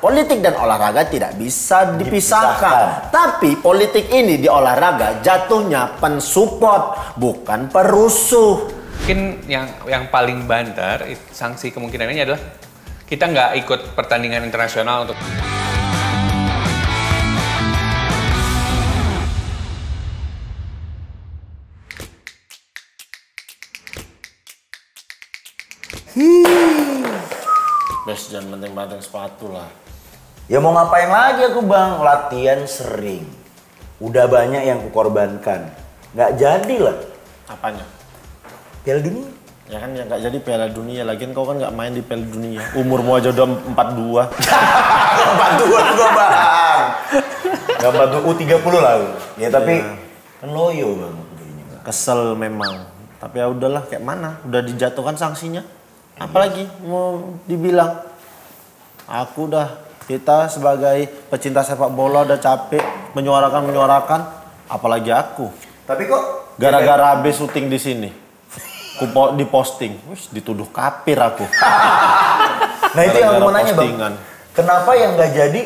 politik dan olahraga tidak bisa dipisahkan. Tapi politik ini di olahraga jatuhnya pensupport, bukan perusuh. Mungkin yang paling banter, sanksi kemungkinannya adalah kita nggak ikut pertandingan internasional untuk... Bes, jangan benteng-benteng sepatu lah. Ya mau ngapain lagi aku bang, latihan sering. Udah banyak yang kukorbankan. Nggak jadi lah. Apanya? Piala Dunia. Ya kan ya nggak jadi Piala Dunia, lagian kau kan nggak main di Piala Dunia. Umurmu aja udah 42. 42 juga bang. Gak 42, U30 lah. Ya tapi kan loyo bang. Kesel memang. Tapi ya udahlah, kayak mana? Udah dijatuhkan sanksinya. Apalagi mau dibilang? Aku kita sebagai pecinta sepak bola udah capek menyuarakan. Apalagi aku. Tapi kok gara-gara habis syuting di sini, diposting, dituduh kafir aku. Nah itu yang aku mau nanya bang. Kenapa yang nggak jadi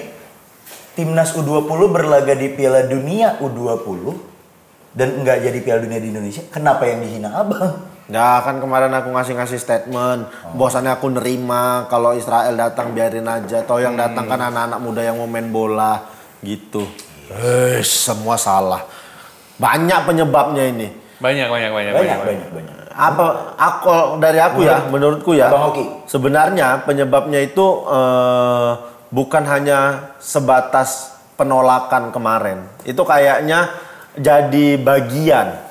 timnas U20 berlaga di Piala Dunia U20 dan nggak jadi Piala Dunia di Indonesia? Kenapa yang dihina abang? Ya kan kemarin aku ngasih statement, bosannya aku nerima kalau Israel datang biarin aja. Toh yang datang kan anak-anak muda yang mau main bola gitu. Semua salah. Banyak penyebabnya ini. Banyak. Menurutku ya, sebenarnya penyebabnya itu bukan hanya sebatas penolakan kemarin. Itu kayaknya jadi bagian.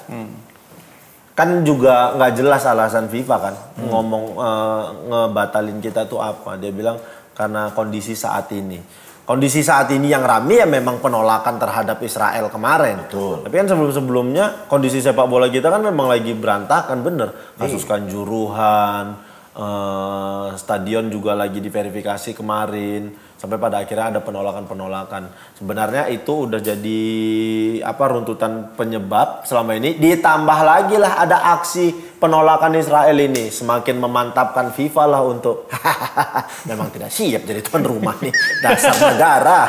Kan juga nggak jelas alasan FIFA kan ngomong ngebatalin kita tuh apa. Dia bilang karena kondisi saat ini. Kondisi saat ini yang rame ya memang penolakan terhadap Israel kemarin. Betul. Tapi kan sebelum-sebelumnya kondisi sepak bola kita kan memang lagi berantakan bener. Kasus Kanjuruhan, stadion juga lagi diverifikasi kemarin. Sampai pada akhirnya ada penolakan. Sebenarnya itu udah jadi runtutan penyebab selama ini. Ditambah lagi lah ada aksi penolakan Israel ini. Semakin memantapkan FIFA lah untuk memang tidak siap jadi tuan rumah nih. Dasar negara.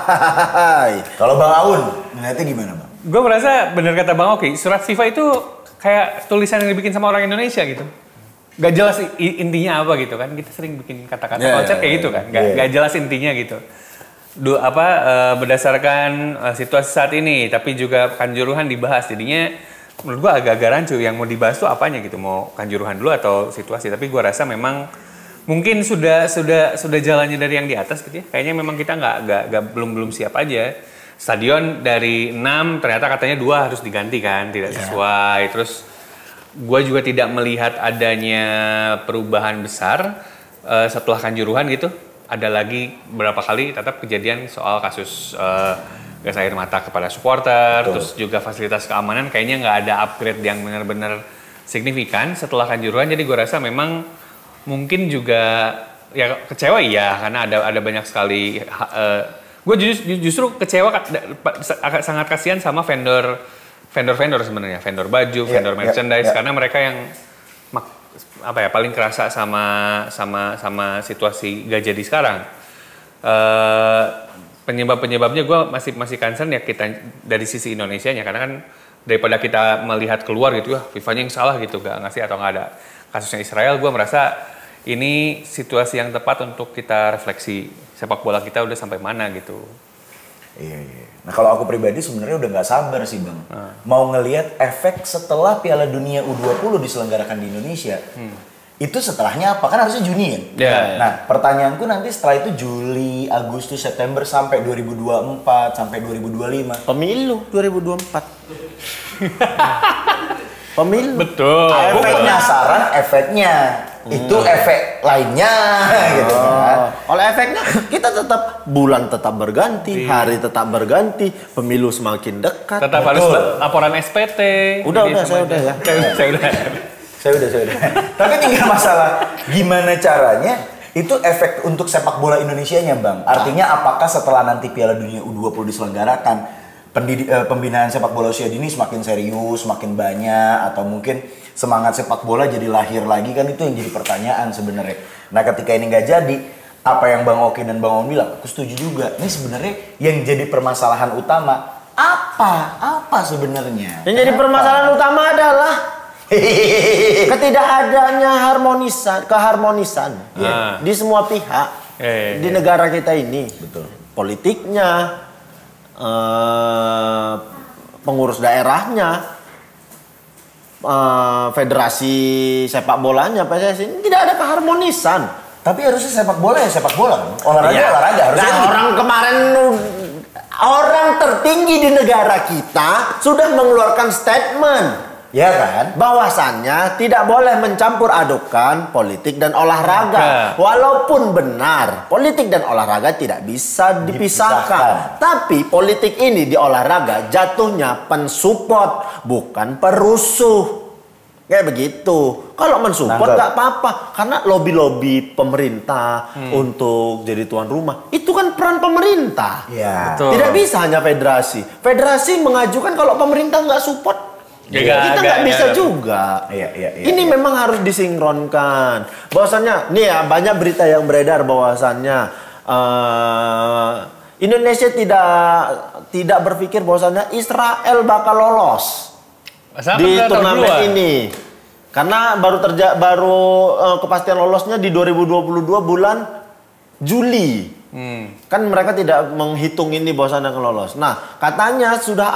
Kalau Bang Aun, ngeliatnya gimana Bang? Gue merasa bener kata Bang Oki, surat FIFA itu kayak tulisan yang dibikin sama orang Indonesia gitu. Gak jelas intinya apa gitu kan, kita sering bikin kata-kata konsep kayak gitu kan, gak jelas intinya gitu. Berdasarkan situasi saat ini, tapi juga Kanjuruhan dibahas, jadinya menurut gua agak-agak rancu. Yang mau dibahas tuh apanya gitu, mau Kanjuruhan dulu atau situasi. Tapi gua rasa memang mungkin sudah jalannya dari yang di atas gitu ya. Kayaknya memang kita belum siap aja. Stadion dari 6 ternyata katanya 2 harus diganti kan, tidak sesuai. Terus gue juga tidak melihat adanya perubahan besar setelah Kanjuruhan gitu. Ada lagi beberapa kali tetap kejadian soal kasus gas air mata kepada supporter. Betul. Terus juga fasilitas keamanan kayaknya nggak ada upgrade yang benar-benar signifikan setelah Kanjuruhan. Jadi gue rasa memang mungkin juga ya kecewa ya, karena ada banyak sekali. Gue justru kecewa, sangat kasihan sama vendor sebenarnya, vendor baju, vendor merchandise, karena mereka yang paling kerasa sama situasi gak jadi sekarang. Penyebabnya gue masih concern ya kita dari sisi Indonesianya, karena kan daripada kita melihat keluar gitu ya FIFA-nya yang salah gitu, gak ngasih atau nggak ada kasusnya Israel. Gue merasa ini situasi yang tepat untuk kita refleksi sepak bola kita udah sampai mana gitu. Iya. Nah kalau aku pribadi sebenarnya udah nggak sabar sih Bang. Mau ngelihat efek setelah Piala Dunia U20 diselenggarakan di Indonesia. Itu setelahnya apa? Kan harusnya Juni kan? Nah pertanyaanku nanti setelah itu Juli, Agustus, September sampai 2024, sampai 2025. Pemilu 2024. Pemilu. Betul. Aku penasaran efeknya. Itu efek lainnya gitu kan. Kalau efeknya kita bulan tetap berganti, hari tetap berganti, pemilu semakin dekat. Tetap harus laporan SPT. Saya udah. Tapi tinggal masalah gimana caranya itu efek untuk sepak bola Indonesianya Bang. Artinya apakah setelah nanti Piala Dunia U20 diselenggarakan pembinaan sepak bola usia dini semakin serius, semakin banyak, atau mungkin semangat sepak bola jadi lahir lagi, kan itu yang jadi pertanyaan sebenarnya. Nah ketika ini nggak jadi, apa yang Bang Oki dan Bang Om bilang, aku setuju juga. Ini sebenarnya yang jadi permasalahan utama apa sebenarnya? Yang jadi permasalahan utama adalah ketidakadanya keharmonisan di semua pihak di negara kita ini. Betul. Politiknya, pengurus daerahnya, federasi sepak bolanya, PSSI ini tidak ada keharmonisan. Tapi harusnya sepak bola ya sepak bola kan? Olahraga harusnya. Nah, orang kemarin orang tertinggi di negara kita sudah mengeluarkan statement. Ya kan? Bahwasannya tidak boleh mencampur adukan politik dan olahraga. Walaupun benar, politik dan olahraga tidak bisa dipisahkan. Tapi politik ini di olahraga jatuhnya pensupport, bukan perusuh. Kayak begitu. Kalau mensupport nggak apa-apa. Karena lobby-lobby pemerintah untuk jadi tuan rumah. Itu kan peran pemerintah. Ya. Tidak bisa hanya federasi. Federasi mengajukan kalau pemerintah nggak support. Kita nggak bisa juga. Ini memang harus disinkronkan. Bahwasannya, nih ya banyak berita yang beredar bahwasannya Indonesia tidak berpikir bahwasannya Israel bakal lolos di turnamen ini. Karena baru kepastian lolosnya di 2022 bulan Juli. Kan mereka tidak menghitung ini bahwasannya akan lolos. Nah, katanya sudah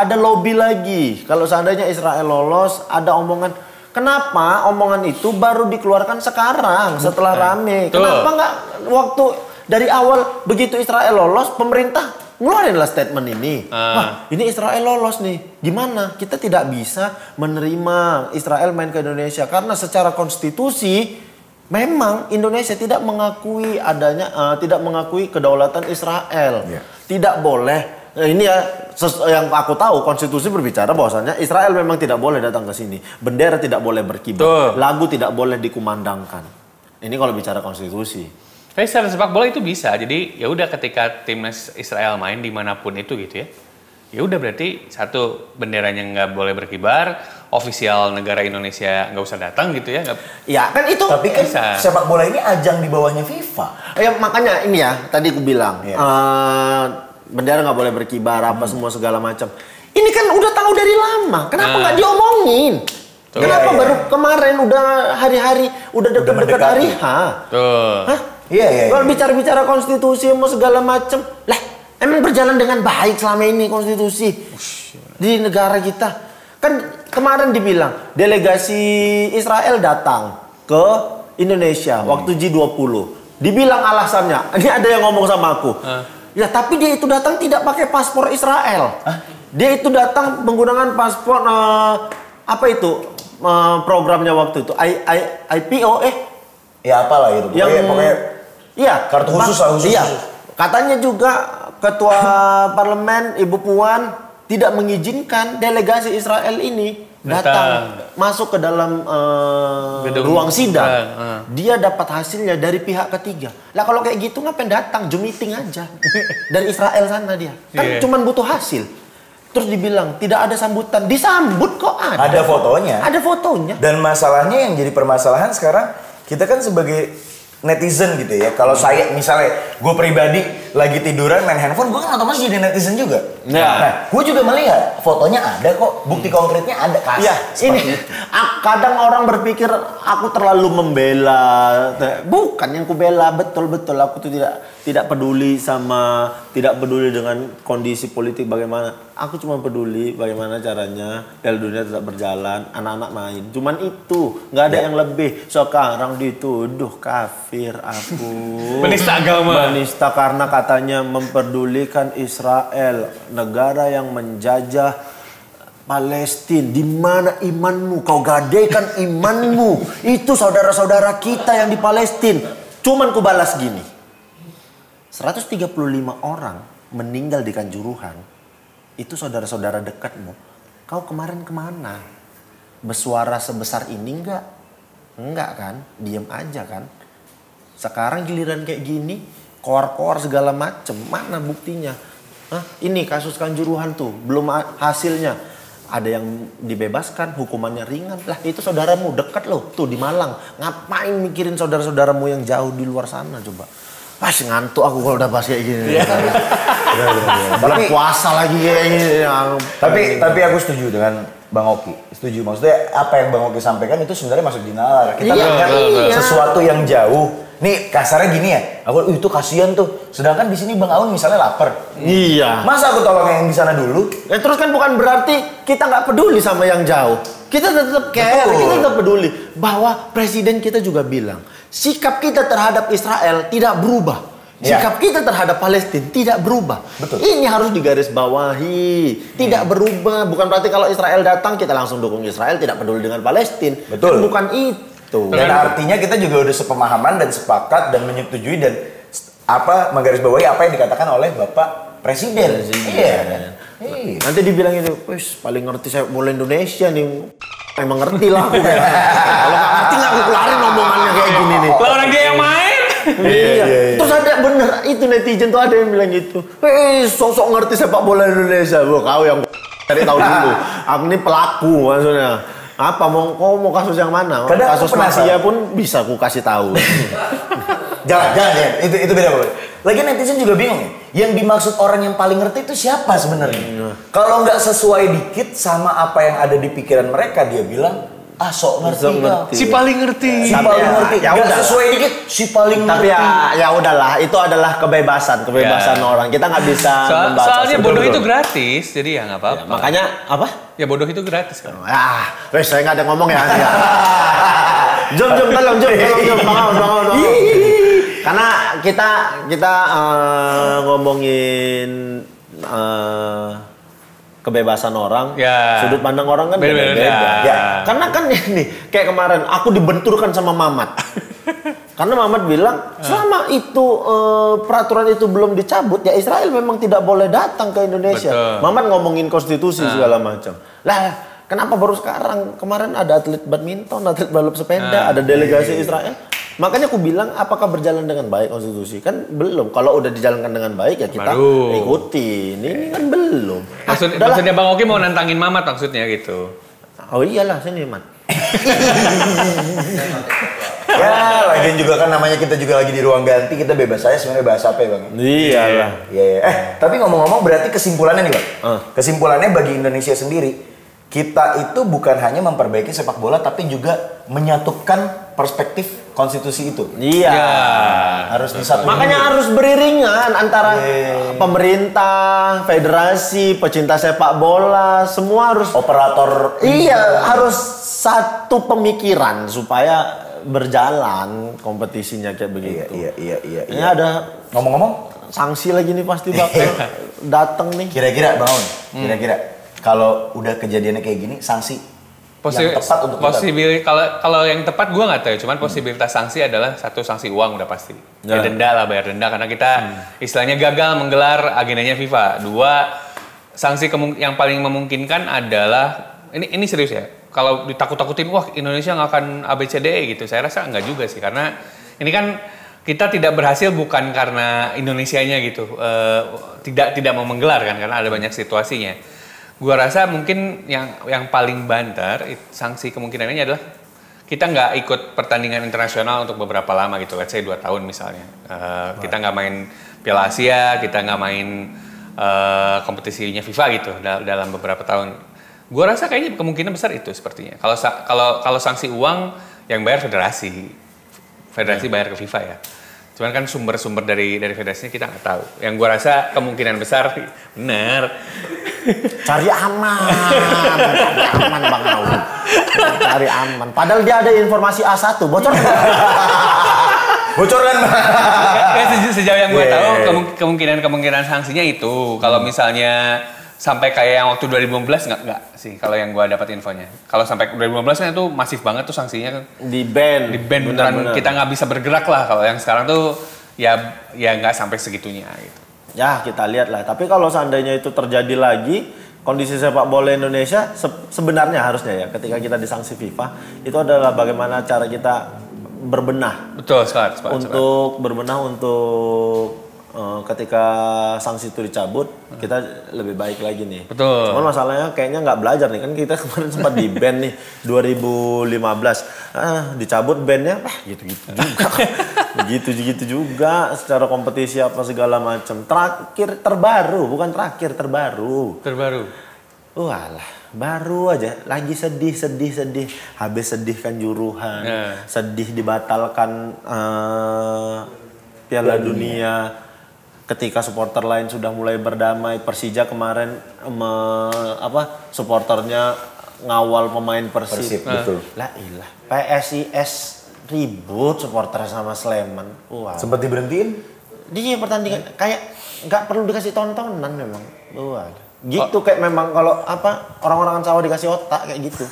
ada lobby lagi. Kalau seandainya Israel lolos, ada omongan. Kenapa omongan itu baru dikeluarkan sekarang setelah rame? Kenapa nggak waktu dari awal begitu Israel lolos, pemerintah ngeluarinlah statement ini. Wah, ini Israel lolos nih. Gimana? Kita tidak bisa menerima Israel main ke Indonesia karena secara konstitusi memang Indonesia tidak mengakui tidak mengakui kedaulatan Israel. Tidak boleh. Ini ya yang aku tahu konstitusi berbicara bahwasannya Israel memang tidak boleh datang ke sini. Bendera tidak boleh berkibar. Lagu tidak boleh dikumandangkan. Ini kalau bicara konstitusi. Tapi secara sepak bola itu bisa. Jadi ya udah ketika timnas Israel main dimanapun itu gitu ya. Ya udah berarti satu benderanya nggak boleh berkibar, ofisial negara Indonesia nggak usah datang gitu ya. Ya kan itu. Tapi kan sepak bola ini ajang di bawahnya FIFA. Ya makanya ini ya tadi aku bilang. Bendera nggak boleh berkibar apa semua segala macam. Ini kan udah tahu dari lama. Kenapa nggak diomongin? Kenapa baru kemarin udah hari-hari udah dekat-dekat hari H? Hah? Iya. Kalau bicara konstitusi mau segala macam, lah emang berjalan dengan baik selama ini konstitusi di negara kita. Kan kemarin dibilang delegasi Israel datang ke Indonesia waktu G20. Dibilang alasannya, ini ada yang ngomong sama aku. Ya tapi dia itu datang tidak pakai paspor Israel. Dia itu datang menggunakan paspor apa itu programnya waktu itu IPO ya apalah itu pokoknya iya kartu khusus. Iya. Katanya juga ketua parlemen Ibu Puan tidak mengizinkan delegasi Israel ini datang masuk ke dalam ruang sidang. Dia dapat hasilnya dari pihak ketiga. Lah kalau kayak gitu ngapain datang? Zoom meeting aja. Dari Israel sana dia. Kan cuman butuh hasil. Terus dibilang tidak ada sambutan. Disambut kok ada. Ada fotonya. Ada fotonya. Dan masalahnya yang jadi permasalahan sekarang kita kan sebagai netizen gitu ya. Kalau saya misalnya gue pribadi lagi tiduran main handphone, gue kan otomatis jadi netizen juga. Nah, gue juga melihat fotonya ada kok, bukti konkretnya ada. Iya, ini kadang orang berpikir aku terlalu membela. Bukan yang ku bela, betul-betul aku tuh tidak peduli tidak peduli dengan kondisi politik bagaimana. Aku cuma peduli bagaimana caranya Piala Dunia tetap berjalan, anak-anak main. Cuman itu, nggak ada yang lebih. Sekarang dituduh kafir aku. Penista agama. Penista karena katanya memperdulikan Israel, negara yang menjajah Palestina. Di mana imanmu? Kau gadaikan imanmu. Itu saudara-saudara kita yang di Palestina. Cuman ku balas gini. 135 orang meninggal di Kanjuruhan. Itu saudara-saudara dekatmu. Kau kemarin kemana? Bersuara sebesar ini enggak? Enggak kan? Diam aja kan? Sekarang giliran kayak gini, koar-koar segala macem. Mana buktinya? Ini kasus Kanjuruhan tuh, belum hasilnya. ada yang dibebaskan, hukumannya ringan. Lah itu saudaramu dekat loh, tuh di Malang. Ngapain mikirin saudara-saudaramu yang jauh di luar sana coba? Pas ngantuk aku kalau udah bahas kayak gini. Tapi puasa lagi kayak gini. Tapi aku setuju dengan Bang Oki. Setuju, maksudnya apa yang Bang Oki sampaikan itu sebenarnya masuk di nalar. Kita lihat sesuatu yang jauh. Nih kasarnya gini ya, aku itu kasihan tuh. Sedangkan di sini Bang Aun misalnya lapar. Iya. Masa aku tolong yang di sana dulu? Terus kan bukan berarti kita nggak peduli sama yang jauh. Kita tetap care, kita tetap peduli. Bahwa presiden kita juga bilang, sikap kita terhadap Israel tidak berubah. Sikap kita terhadap Palestina tidak berubah. Betul. Ini harus digarisbawahi. Tidak berubah. Bukan berarti kalau Israel datang kita langsung dukung Israel, tidak peduli dengan Palestina. Betul. Bukan itu. Dan artinya kita juga udah sepemahaman dan sepakat dan menyetujui dan menggarisbawahi apa yang dikatakan oleh Bapak Presiden. Iya. Nanti dibilang itu, wis paling ngerti saya bola Indonesia nih. Emang ngerti lah aku kayak. Kalau nggak ngerti nggak aku kelarin omongannya kayak gini nih. Lah orang dia yang main. Iya. Terus ada bener itu netizen tuh ada yang bilang gitu. Sok-sok ngerti sepak bola Indonesia. Wah, kau yang cari tahu dulu. Aku ini pelaku maksudnya. Apa mau kasus yang mana? Kadang kasus Masia pun bisa aku kasih tahu. Jangan. Itu beda banget. Lagian netizen juga bingung ya. Yang dimaksud orang yang paling ngerti itu siapa sebenarnya? Kalau nggak sesuai dikit sama apa yang ada di pikiran mereka, dia bilang, sok ngerti. Si paling ngerti. Si paling ngerti. Ya nggak udah. sesuai dikit, si paling Tapi ngerti. ya udahlah, itu adalah kebebasan orang. Kita nggak bisa membaca. Soalnya bodoh itu gratis, jadi ya nggak apa-apa. Makanya apa? Ya bodoh itu gratis kan. Wes saya nggak ada ngomong ya. Jom, tolong. Bangun. Karena kita ngomongin kebebasan orang, sudut pandang orang kan beda-beda. Ya, karena kan ini kayak kemarin aku dibenturkan sama Mamat. Karena Mamat bilang selama itu peraturan itu belum dicabut, ya Israel memang tidak boleh datang ke Indonesia. Betul. Mamat ngomongin konstitusi segala macam. Lah, kenapa baru sekarang? Kemarin ada atlet badminton, atlet balap sepeda, ada delegasi Israel. Makanya aku bilang, apakah berjalan dengan baik konstitusi? Kan belum. Kalau udah dijalankan dengan baik ya kita ikutin. Ini kan belum. Maksudnya Bang Oki mau nantangin Mamat maksudnya gitu. Oh iyalah, sini Mat. Ya, lagian juga kan namanya kita juga lagi di ruang ganti, kita bebas aja sebenarnya bahas apa ya Bang? Iyalah. Iya. Tapi ngomong-ngomong berarti kesimpulannya nih Bang. Kesimpulannya bagi Indonesia sendiri, kita itu bukan hanya memperbaiki sepak bola tapi juga menyatukan perspektif konstitusi itu. Iya. Harus disatukan. Makanya harus beriringan antara pemerintah, federasi, pecinta sepak bola, semua harus operator. Iya, harus satu pemikiran supaya berjalan kompetisinya kayak begitu. Iya. Ini ada ngomong-ngomong sanksi lagi nih pasti bakal datang nih. Kira-kira Bang Aun, kalau udah kejadiannya kayak gini, sanksi yang tepat untuk kalau yang tepat gue nggak tahu, cuman posibilitas sanksi adalah satu, sanksi uang udah pasti. Ya denda lah, bayar denda karena kita istilahnya gagal menggelar agendanya FIFA. Dua, sanksi yang paling memungkinkan adalah ini serius ya. Kalau ditakut-takutin, wah Indonesia nggak akan ABCDE gitu. Saya rasa nggak juga sih, karena ini kan kita tidak berhasil bukan karena Indonesianya gitu, tidak mau menggelar kan, karena ada banyak situasinya. Gua rasa mungkin yang paling banter sanksi kemungkinannya adalah kita nggak ikut pertandingan internasional untuk beberapa lama gitu, let's say 2 tahun misalnya. Kita nggak main Piala Asia, kita nggak main kompetisinya FIFA gitu dalam beberapa tahun. Gua rasa kayaknya kemungkinan besar itu sepertinya. Kalau sanksi uang yang bayar federasi bayar ke FIFA ya. Cuman kan sumber-sumber dari federasinya kita nggak tahu. Yang gua rasa kemungkinan besar benar. Cari aman Bang Aun. Cari aman. Padahal dia ada informasi A1, bocor. Bocoran. Sejauh yang gue tahu kemungkinan sanksinya itu kalau misalnya sampai kayak yang waktu 2015 nggak sih kalau yang gue dapat infonya. Kalau sampai 2015 kan itu masif banget tuh sanksinya. Di ban beneran, kita nggak bisa bergerak lah. Kalau yang sekarang tuh ya nggak sampai segitunya gitu. Ya kita lihat lah. Tapi kalau seandainya itu terjadi lagi, kondisi sepak bola Indonesia sebenarnya harusnya ya ketika kita disanksi FIFA itu adalah bagaimana cara kita berbenah. Betul, sepakat. Berbenah untuk ketika sanksi itu dicabut, kita lebih baik lagi nih. Betul. Cuman masalahnya kayaknya nggak belajar nih, kan kita kemarin sempat di ban nih 2015. Dicabut bannya, gitu-gitu juga. Gitu juga secara kompetisi apa segala macam. Terbaru. Walah, baru aja lagi sedih. Habis sedih kan Juruhan, sedih dibatalkan Piala Dunia. Ketika supporter lain sudah mulai berdamai, Persija kemarin supporternya ngawal pemain Persib. Betul. Lah ilah, PSIS ribut supporter sama Sleman. Wah. Sempat diberhentiin? Dia pertandingan kayak nggak perlu dikasih tontonan memang. Wah. Gitu kayak memang kalau orang-orang sawah dikasih otak kayak gitu.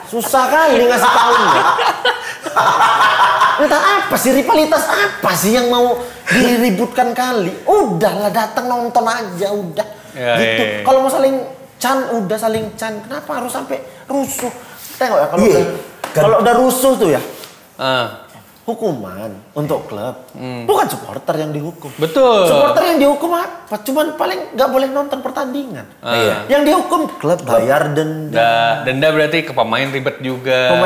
Susah kali ngasih tahunya. Entah apa sih, rivalitas apa sih yang mau diributkan kali? Udahlah, datang nonton aja udah. Gitu. Kalau mau saling saling can. Kenapa harus sampai rusuh? Tengok ya kalau udah rusuh tuh ya. Hukuman untuk klub. Bukan supporter yang dihukum. Betul. Supporter yang dihukum apa? Cuman paling nggak boleh nonton pertandingan. Yang dihukum klub bayar denda. Denda berarti ke pemain ribet juga.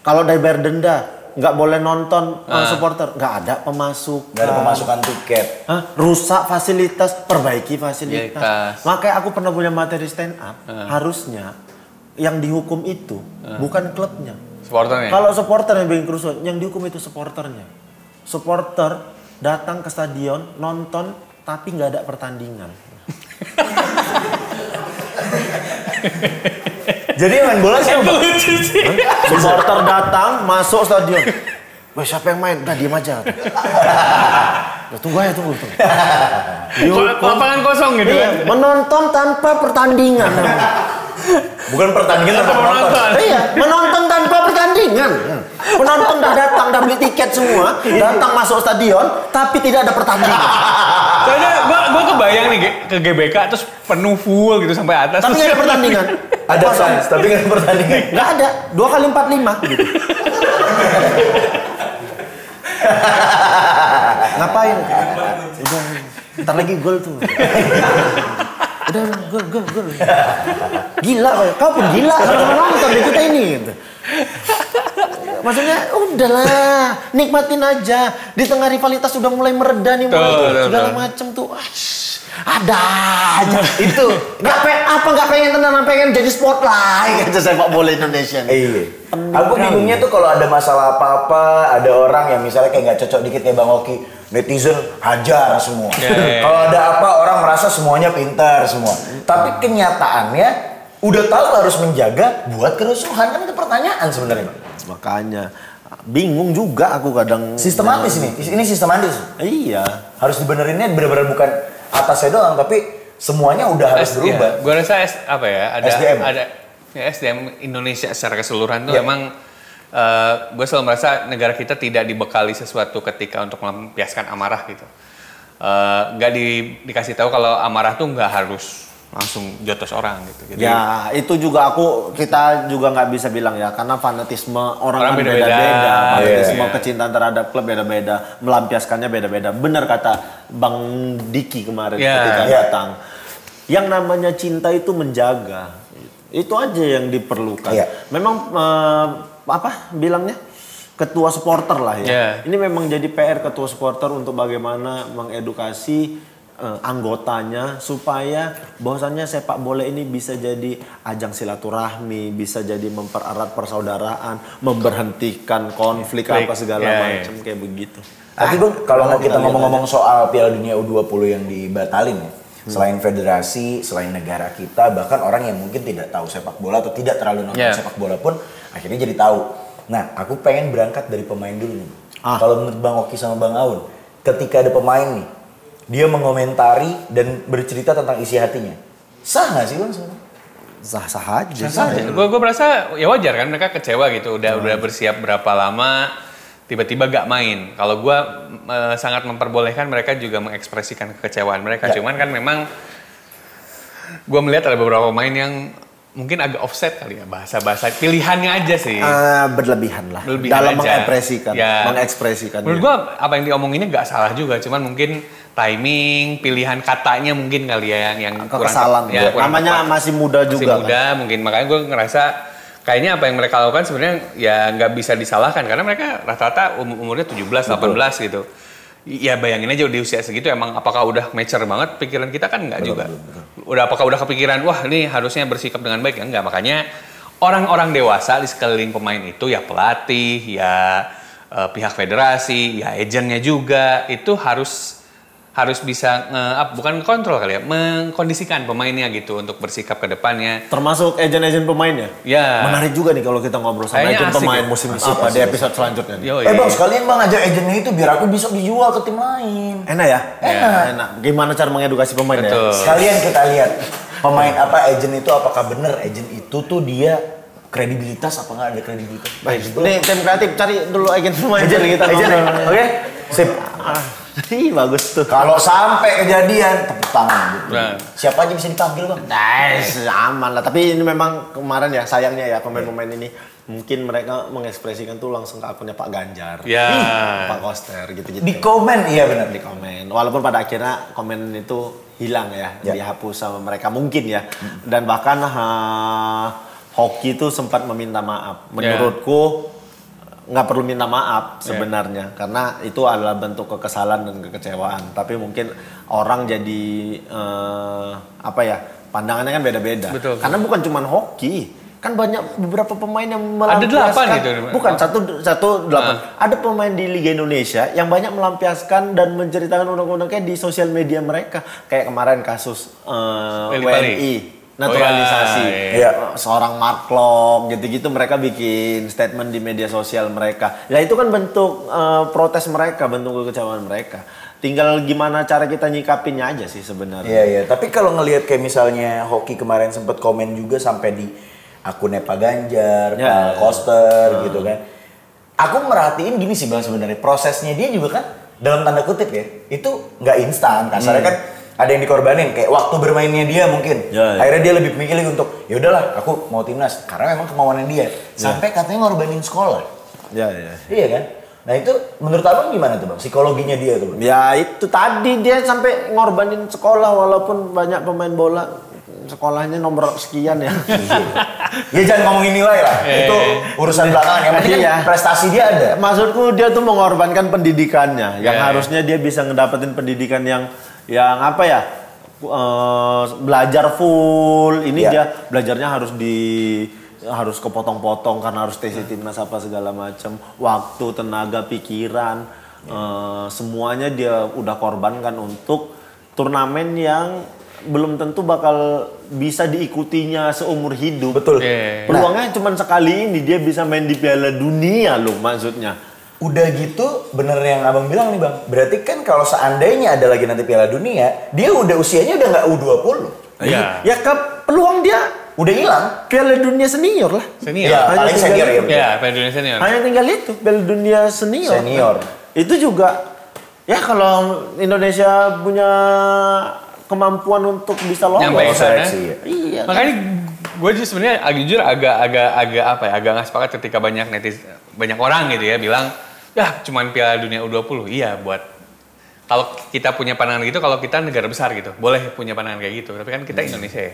Kalau dari bayar denda nggak boleh nonton supporter, nggak ada pemasukan tiket. Rusak fasilitas, perbaiki fasilitas. Makanya aku pernah punya materi stand up. Harusnya yang dihukum itu bukan klubnya. Supporternya. Kalau supporter yang bikin kerusuhan, yang dihukum itu supporternya. Supporter datang ke stadion nonton tapi nggak ada pertandingan. Jadi main bola siapa? Supporter datang masuk stadion. Wah, siapa yang main? Udah diem aja. Tunggu. Lapangan kosong gitu kan. Menonton tanpa pertandingan. Bukan pertandingan tanpa penonton. Iya, menonton tanpa pertandingan. Penonton udah datang, udah beli tiket semua, datang masuk stadion, tapi tidak ada pertandingan. Soalnya gua kebayang nih ke GBK terus penuh full gitu sampai atas. Tapi nggak ada pertandingan. Ada fans, tapi nggak ada pertandingan. Nggak ada. 2x45 gitu. Ngapain? Udah, ntar lagi gol tuh. Udah, gol. Gila kau pun gila harus nonton deh kita ini. Gitu. Maksudnya udahlah, nikmatin aja. Di tengah rivalitas sudah mulai mereda nih, segala macem tuh. Ada aja itu. Nggak pengen tenan, pengen jadi spotlight aja sepak bola Indonesia nih. Iya. Aku bingungnya tuh kalau ada masalah apa-apa, ada orang yang misalnya kayak nggak cocok dikit kayak Bang Oki, netizen hajar semua. Kalau ada apa orang merasa semuanya pintar semua. Tapi kenyataannya udah tahu harus menjaga buat kerusuhan, kan itu pertanyaan sebenarnya. Makanya bingung juga aku kadang. Sistematis ini sistematis. Iya. Harus dibenerinnya benar-benar bukan atasnya doang, tapi semuanya udah harus berubah. Iya. Gue rasa ada SDM Indonesia secara keseluruhan tuh emang gue selalu merasa negara kita tidak dibekali sesuatu ketika untuk melampiaskan amarah gitu. Nggak dikasih tahu kalau amarah tuh nggak harus langsung jotos orang gitu. Jadi, ya itu juga kita juga nggak bisa bilang ya, karena fanatisme orang kan beda-beda. Fanatisme kecintaan terhadap klub beda-beda, melampiaskannya beda-beda. Benar kata Bang Diki kemarin ketika datang. Yang namanya cinta itu menjaga. Itu aja yang diperlukan. Memang bilangnya ketua supporter lah ya. Ini memang jadi PR ketua supporter untuk bagaimana mengedukasi anggotanya supaya bahwasannya sepak bola ini bisa jadi ajang silaturahmi, bisa jadi mempererat persaudaraan, memberhentikan konflik apa segala macam kayak begitu. Tapi Bang, kalau kita ngomong-ngomong soal Piala Dunia U20 yang dibatalin ya, selain federasi, selain negara kita, bahkan orang yang mungkin tidak tahu sepak bola atau tidak terlalu nonton sepak bola pun akhirnya jadi tahu. Nah, aku pengen berangkat dari pemain dulu nih. Kalau menurut Bang Oki sama Bang Aun, ketika ada pemain nih, dia mengomentari dan bercerita tentang isi hatinya, sah nggak sih Bang sebenarnya? Sah-sah aja. Gue merasa ya wajar kan, mereka kecewa gitu, udah bersiap berapa lama, tiba-tiba gak main. Kalau gue sangat memperbolehkan mereka juga mengekspresikan kekecewaan mereka. Cuman kan memang gue melihat ada beberapa pemain yang mungkin agak offset kali ya bahasa-bahasa pilihannya aja sih. Berlebihan lah. Dalam mengekspresikan. Menurut gua apa yang diomonginnya nggak salah juga, cuman mungkin timing, pilihan katanya mungkin kali ya yang kekesalan. Namanya tepat. Masih muda juga. Masih muda kan? Mungkin makanya gua ngerasa kayaknya apa yang mereka lakukan sebenarnya ya nggak bisa disalahkan karena mereka rata-rata umurnya 17, 18 gitu. Ya bayangin aja di usia segitu emang apakah udah mature banget pikiran kita kan enggak juga. Apakah udah kepikiran wah ini harusnya bersikap dengan baik ya enggak. Makanya orang-orang dewasa di sekeliling pemain itu ya pelatih, ya pihak federasi, ya agennya juga itu harus bisa bukan kontrol kali ya, mengkondisikan pemainnya gitu untuk bersikap ke depannya. Termasuk agen-agen pemainnya? Ya. Menarik juga nih kalau kita ngobrol sama agen pemain musim apa di episode selanjutnya. Bang, sekalian bang ajak agennya itu biar aku bisa dijual ke tim lain. Enak ya? Enak. Gimana cara mengedukasi pemain ya? Sekalian kita lihat pemain agen itu apakah benar agen itu tuh dia kredibilitas apa nggak ada kredibilitas? Baik, ini tim kreatif cari dulu agen pemain kita. Oke, sip. Ih, bagus tuh. Kalau sampai kejadian tepuk tangan gitu. Nah. Siapa aja bisa dipanggil bang? Nice, aman lah. Tapi ini memang kemarin ya sayangnya ya pemain-pemain ini mungkin mereka mengekspresikan tuh langsung ke akunnya Pak Ganjar, Pak Koster gitu-gitu. Di komen, iya benar di komen. Walaupun pada akhirnya komen itu hilang ya, dihapus sama mereka mungkin ya. Dan bahkan hoki itu sempat meminta maaf. Menurutku nggak perlu minta maaf sebenarnya karena itu adalah bentuk kekesalan dan kekecewaan, tapi mungkin orang jadi pandangannya kan beda-beda. Betul. Karena bukan cuma hoki, kan banyak beberapa pemain yang melampiaskan. Ada 8 gitu. Bukan 8. Ada pemain di Liga Indonesia yang banyak melampiaskan dan menceritakan undang-undangnya di sosial media mereka, kayak kemarin kasus WNI. Naturalisasi, seorang Mark Klok gitu-gitu mereka bikin statement di media sosial mereka. Ya itu kan bentuk protes mereka, bentuk kekecewaan mereka. Tinggal gimana cara kita nyikapinnya aja sih sebenarnya. Iya. Tapi kalau ngelihat kayak misalnya Hoki kemarin sempat komen juga sampai di akunnya Pak Ganjar, Pak Koster gitu kan. Aku merhatiin gini sih bang sebenarnya prosesnya dia juga kan dalam tanda kutip ya itu nggak instan. Kasarnya kan ada yang dikorbanin kayak waktu bermainnya dia mungkin. Akhirnya dia lebih memilih untuk ya udahlah aku mau timnas karena memang kemauannya dia. Sampai katanya ngorbanin sekolah. Iya kan? Nah itu menurut abang gimana tuh bang? Psikologinya dia tuh bang? Ya itu tadi dia sampai ngorbanin sekolah walaupun banyak pemain bola sekolahnya nomor sekian ya. Ya jangan ngomongin nilai lah. Itu urusan belakangan. Yang penting kan prestasi dia ada. Maksudku dia tuh mengorbankan pendidikannya. Yang harusnya dia bisa ngedapetin pendidikan yang belajar full. Ini dia belajarnya harus kepotong-potong karena harus tes timnas apa segala macam. Waktu, tenaga, pikiran, semuanya dia udah korbankan untuk turnamen yang belum tentu bakal bisa diikutinya seumur hidup. Betul. Peluangnya cuma sekali ini dia bisa main di Piala Dunia loh maksudnya. Udah gitu bener yang abang bilang nih bang. Berarti kan kalau seandainya ada lagi nanti Piala Dunia, dia udah usianya udah nggak U20. Iya. Ya peluang dia udah hilang. Piala Dunia senior lah. Senior. Ya, paling senior ya. Ya, Piala Dunia senior. Hanya tinggal itu Piala Dunia senior. Itu juga ya kalau Indonesia punya kemampuan untuk bisa lolos seleksi. Iya. Makanya gue sebenarnya agak nggak sepakat ketika banyak orang gitu ya bilang ya cuman Piala Dunia U20. Iya buat kalau kita punya pandangan gitu, kalau kita negara besar gitu boleh punya pandangan kayak gitu, tapi kan kita Indonesia ya.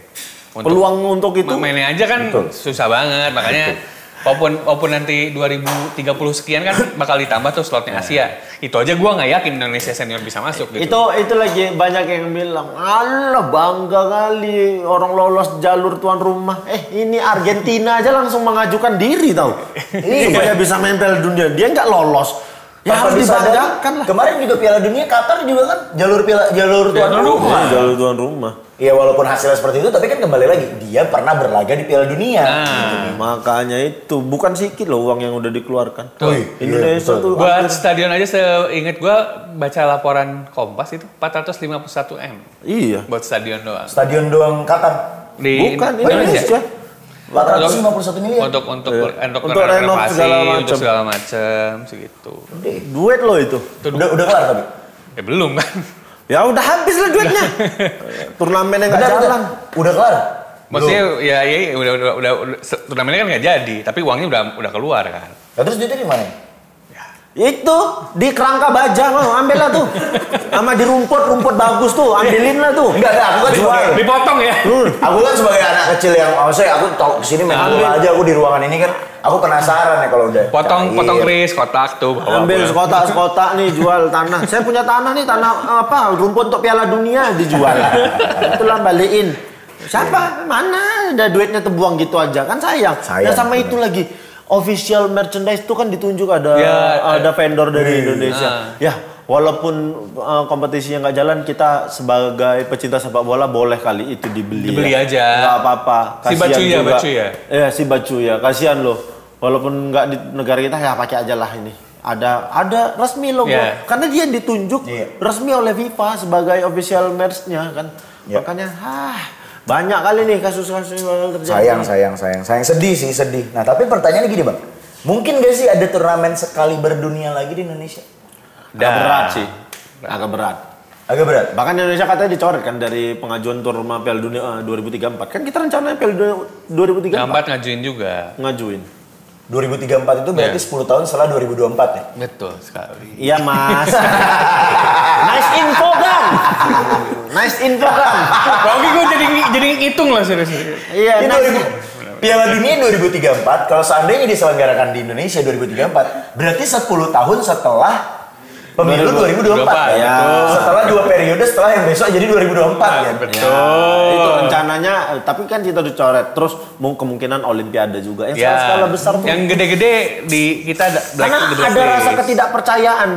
Peluang untuk itu mainnya aja kan susah banget, makanya walaupun nanti 2030 sekian kan bakal ditambah tuh slotnya Asia. Itu aja gue nggak yakin Indonesia senior bisa masuk gitu. Itu lagi banyak yang bilang, alah bangga kali orang lolos jalur tuan rumah. Ini Argentina aja langsung mengajukan diri tau. Supaya bisa main Piala Dunia. Dia nggak lolos. Ya harus dibanggakan lah. Kemarin juga Piala Dunia Qatar juga kan jalur tuan rumah. Jalur tuan rumah. Iya walaupun hasilnya seperti itu, tapi kan kembali lagi dia pernah berlaga di Piala Dunia. Makanya itu bukan sedikit loh uang yang udah dikeluarkan. Indonesia tuh. Buat stadion aja seingat gue baca laporan Kompas itu 451 M. Iya. Buat stadion doang. Stadion doang Qatar. Bukan Indonesia. 451 miliar. Untuk renovasi untuk segala macam segitu. Duit lo itu. Udah kelar tapi. Ya belum kan. Ya udah habis lah duitnya. Turnamennya nggak jalan. Udah kelar. Maksudnya ya udah turnamennya kan nggak jadi, tapi uangnya udah keluar kan. Nah, terus duitnya di mana? Itu di kerangka baja mau ambil lah tuh. Sama di rumput bagus tuh, ambilin lah tuh. Enggak, aku kan jual. Dipotong ya. Aku kan sebagai anak kecil yang maksudnya aku tahu kesini main bola aja, aku di ruangan ini kan aku penasaran ya kalau udah. Potong kris kotak tuh. Ambil sekotak nih jual tanah. Saya punya tanah nih, tanah apa? Rumput untuk Piala Dunia dijual. Itulah balikin. Siapa? Mana ada duitnya terbuang gitu aja kan sayang. Dan sama itu lagi. Official merchandise itu kan ditunjuk ada vendor dari Indonesia. Ya, walaupun kompetisinya nggak jalan, kita sebagai pecinta sepak bola boleh kali itu dibeli. Dibeli ya. aja. Nggak apa-apa. Si Bacu ya. Iya, si Bacu ya. Kasihan loh. Walaupun nggak di negara kita ya pakai aja lah ini. Ada resmi loh, karena dia ditunjuk resmi oleh FIFA sebagai official merch-nya kan. Makanya banyak kali nih kasus-kasus yang bakal terjadi. Sayang. Sedih. Nah, tapi pertanyaannya gini, Bang. Mungkin gak sih ada turnamen sekali berdunia lagi di Indonesia? Agak berat sih. Agak berat. Bahkan Indonesia katanya dicoret kan dari pengajuan turnamen Piala Dunia 2034. Kan kita rencananya Piala Dunia 2034. Ngajuin juga. Ngajuin. 2034 itu berarti 10 tahun setelah 2024 ya? Betul sekali. Iya, Mas. Nice info kan. Bagi gue jadi ngitung lah serius. Iya, Piala Dunia 2034 kalau seandainya diselenggarakan di Indonesia 2034 berarti 10 tahun setelah Pemilu 2024 ya. Setelah 2 periode setelah yang besok jadi 2024 ya. Betul. Ya, itu rencananya, tapi kan kita dicoret. Terus kemungkinan Olimpiade juga. Yang skala besar tuh. Yang gede-gede di kita karena ada rasa ketidakpercayaan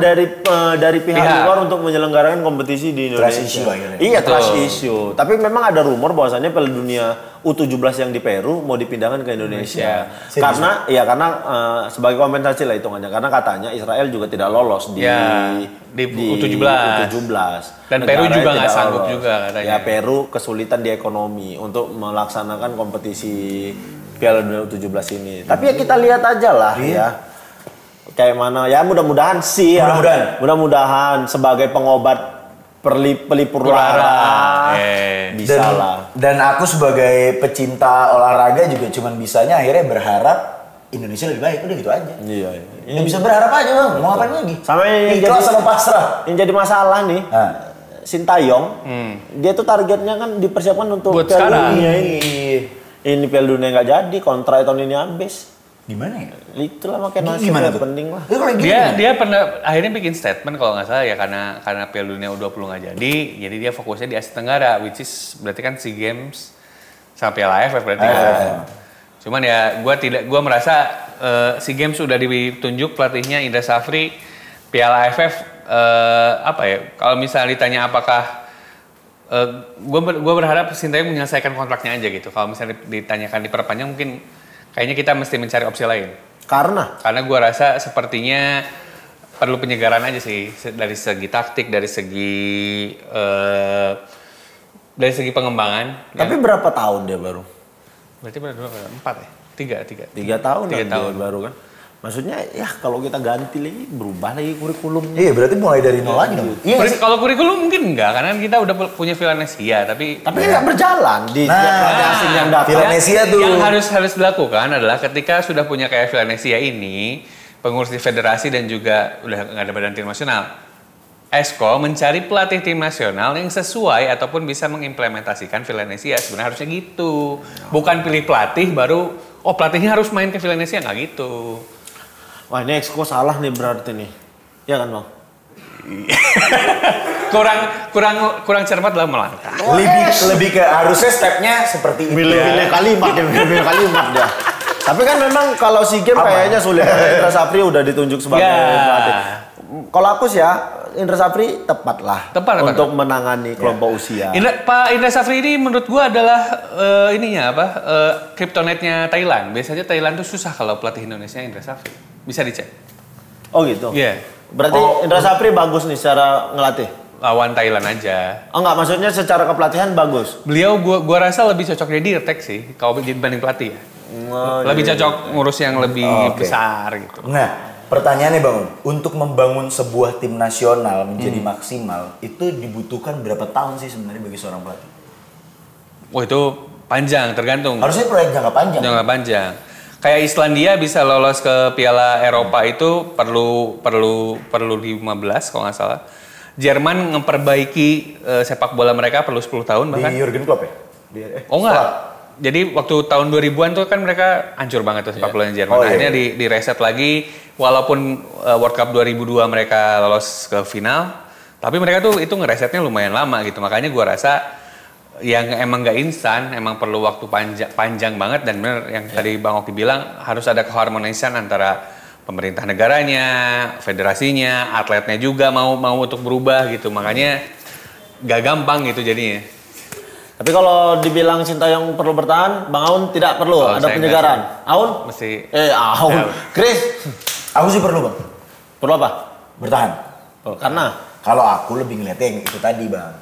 dari pihak luar untuk menyelenggarakan kompetisi di Indonesia. Trust issue akhirnya. Iya, trust issue. Tapi memang ada rumor bahwasannya Piala Dunia U17 yang di Peru mau dipindahkan ke Indonesia. Karena sebagai kompensasi lah hitungannya. Karena katanya Israel juga tidak lolos di U17. Dan Peru juga nggak sanggup juga katanya. Ya, Peru kesulitan di ekonomi untuk melaksanakan kompetisi Piala Dunia U17 ini. Tapi ya kita lihat aja lah ya. Kayak mana ya, mudah-mudahan sih ya. Mudah-mudahan sebagai pengobat pelipur lara bisa lah. Dan aku sebagai pecinta olahraga juga cuman bisanya akhirnya berharap Indonesia lebih baik, udah gitu aja. Iya. Ya bisa berharap aja, Bang. Mau ngapain lagi? Sama yang ikhlas sama pasrah. Yang jadi masalah nih, Sintayong, dia tuh targetnya kan dipersiapkan untuk Piala Dunia ini. Ini Piala Dunia nggak jadi, kontrak tahun ini habis. Gimana ya? Itulah makanya nasibnya penting lah. Dia pernah akhirnya bikin statement kalau nggak salah ya, karena Piala Dunia U20 nggak jadi dia fokusnya di Asia Tenggara, which is berarti kan SEA Games sama Piala AFF berarti kan. Cuman ya gue merasa SEA Games sudah ditunjuk pelatihnya Indra Safri, Piala AFF kalau misalnya ditanya apakah gue berharap Sintayong menyelesaikan kontraknya aja gitu. Kalau misalnya ditanyakan diperpanjang mungkin kayaknya kita mesti mencari opsi lain. Karena gue rasa sepertinya perlu penyegaran aja sih dari segi taktik, dari segi pengembangan. Tapi berapa tahun dia baru? Berarti berapa? 4 ya? 3 tahun baru kan? Maksudnya ya kalau kita ganti lagi, berubah lagi kurikulumnya. Iya, berarti mulai dari nol lagi dong. Iya, kalau kurikulum mungkin enggak, karena kita udah punya Villanesia, tapi kan nggak berjalan di asing yang datang. Villanesia tuh. Yang harus dilakukan adalah ketika sudah punya kayak Villanesia ini, pengurus di federasi dan juga udah nggak ada badan tim nasional, Esko mencari pelatih tim nasional yang sesuai ataupun bisa mengimplementasikan Villanesia. Sebenarnya harusnya gitu. Bukan pilih pelatih baru, pelatihnya harus main ke Villanesia, nggak gitu. Wah, ini Exco salah nih berarti nih. Ya kan, Bang? kurang cermat dalam melangkah. Lebih ke harusnya stepnya seperti itu. Milih kalimat ya. Tapi kan memang kalau SEA Games kayaknya sulit. Indra Safri udah ditunjuk sebagai pelatih. Kalau aku sih ya, Indra Safri tepat untuk menangani kelompok usia. Pak Indra Safri ini menurut gua adalah kryptonite-nya Thailand. Biasanya Thailand tuh susah kalau pelatih Indonesia Indra Safri. Bisa dicek. Oh gitu? Iya. Berarti Indra Safri bagus nih secara ngelatih? Lawan Thailand aja. Oh enggak, maksudnya secara kepelatihan bagus? Beliau gua rasa lebih cocok jadi Dirtek sih, kalau dibanding pelatih ya. Lebih cocok ngurus yang lebih besar gitu. Nah, pertanyaannya Bang, untuk membangun sebuah tim nasional menjadi maksimal, itu dibutuhkan berapa tahun sih sebenarnya bagi seorang pelatih? Itu panjang, tergantung. Harusnya proyek jangka panjang. Jangka panjang. Kayak Islandia bisa lolos ke Piala Eropa itu perlu 15 kalau nggak salah. Jerman memperbaiki sepak bola mereka perlu 10 tahun bahkan. Di Jurgen Klopp ya? Oh enggak. Jadi waktu tahun 2000-an tuh kan mereka hancur banget tuh sepak bola Jerman. Akhirnya di reset lagi, walaupun World Cup 2002 mereka lolos ke final, tapi mereka tuh itu ngeresetnya lumayan lama gitu. Makanya gua rasa yang emang nggak instan, emang perlu waktu panjang banget, dan bener yang tadi Bang Oki bilang harus ada keharmonisan antara pemerintah negaranya, federasinya, atletnya juga mau untuk berubah gitu. Makanya nggak gampang gitu jadinya. Tapi kalau dibilang Sintayong perlu bertahan, Bang Aun tidak perlu, ada penyegaran. Aun? Mesti. Aun. Chris? Aku sih perlu, Bang. Perlu apa? Bertahan. Karena? Kalau aku lebih ngeliatnya yang itu tadi, Bang.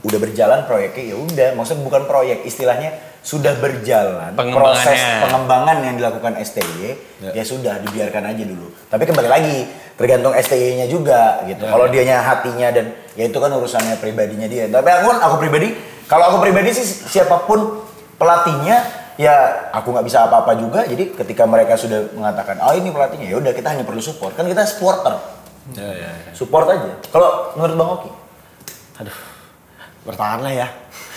Udah berjalan proyeknya, ya udah. Maksudnya bukan proyek, istilahnya sudah berjalan. Proses pengembangan yang dilakukan STY, ya sudah dibiarkan aja dulu. Tapi kembali lagi, tergantung STY-nya juga gitu. Kalau dianya hatinya dan ya itu kan urusannya pribadinya dia. Tapi kalau aku pribadi sih siapapun pelatihnya, ya aku nggak bisa apa-apa juga. Jadi ketika mereka sudah mengatakan, oh ini pelatihnya, ya udah kita hanya perlu support. Kan kita supporter. Support aja. Kalau menurut Bang Oki? Aduh, bertahan lah ya.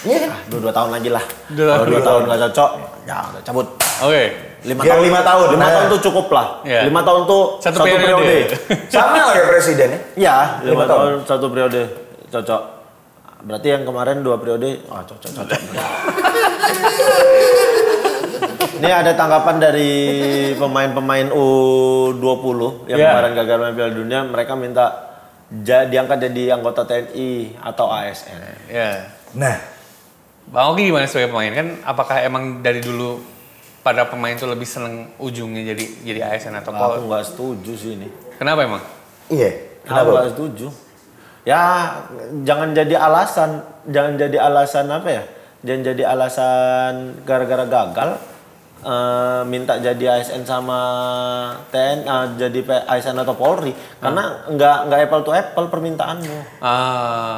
Iya kan? 2 tahun lagi lah. Kalau 2 tahun nggak cocok, ya udah cabut. Oke. 5 tahun. 5 tahun tuh cukup lah. 5 tahun tuh satu periode. Sama lah ya presidennya. Iya, 5 tahun 1 periode cocok. Berarti yang kemarin 2 periode, cocok. Ini ada tanggapan dari pemain-pemain U20 yang kemarin gagal main Piala Dunia, mereka minta diangkat jadi anggota TNI atau ASN. Ya. Nah, Bang Oki gimana sebagai pemain? Kan apakah emang dari dulu pada pemain tuh lebih seneng ujungnya jadi ASN atau Polri? Aku nggak setuju sih ini. Kenapa emang? Iya. Kenapa nggak setuju? Ya jangan jadi alasan apa ya? Jangan jadi alasan gara-gara gagal minta jadi ASN sama TNI, jadi ASN atau Polri, karena nggak apple to apple permintaanmu.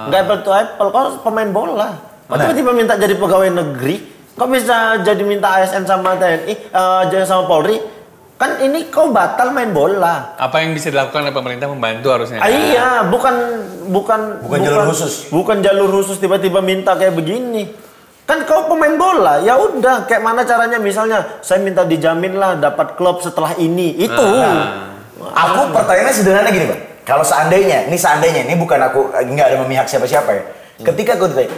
Nggak apple to apple, kok pemain bola. Kok tiba-tiba minta jadi pegawai negeri? Kok bisa jadi minta ASN sama TNI, jadi sama Polri? Kan ini kau batal main bola. Apa yang bisa dilakukan oleh pemerintah membantu harusnya? Iya, bukan jalur khusus. Bukan jalur khusus tiba-tiba minta kayak begini. Kan kau pemain bola, ya udah kayak mana caranya, misalnya saya minta dijamin lah dapat klub setelah ini. Itu. Aku pertanyaannya sederhana gini, Bang. Kalau seandainya, ini bukan aku nggak ada memihak siapa-siapa ya. Ketika aku ditanya,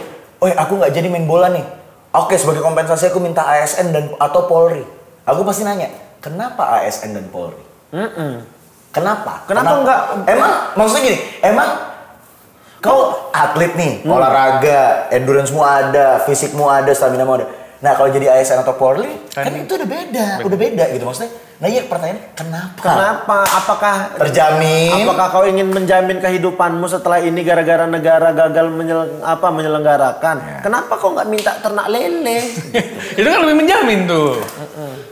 aku nggak jadi main bola nih. Oke, sebagai kompensasi aku minta ASN atau Polri. Aku pasti nanya, kenapa ASN dan Polri? Kenapa enggak? Emang maksudnya gini, emang kau atlet nih, olahraga, endurance mu ada, fisikmu ada, stamina mu ada. Nah kalau jadi ASN atau Polri, kan itu udah beda gitu maksudnya. Nah iya pertanyaannya, kenapa? Apakah terjamin? Apakah kau ingin menjamin kehidupanmu setelah ini gara-gara negara gagal menyelenggarakan? Ya. Kenapa kau nggak minta ternak lele? Itu kan lebih menjamin tuh.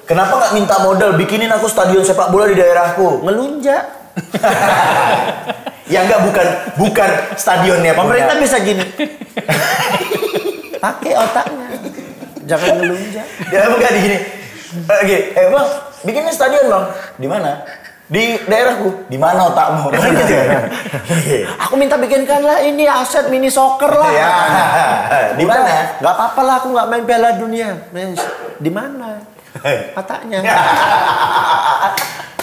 Kenapa nggak minta modal bikinin aku stadion sepak bola di daerahku? Ngelunjak. Ya enggak, bukan stadionnya. Pemerintah bisa gini. Pakai otaknya. Jangan ngelunjak. Dia enggak di gini. Oke, Bang, bikinin stadion, Bang. Di mana? Di daerahku. Di mana otakmu? Aku minta bikinkan lah ini aset mini soccer lah. Ya. Di mana? Enggak apa-apa lah, aku enggak main Piala Dunia. Di mana? Otaknya.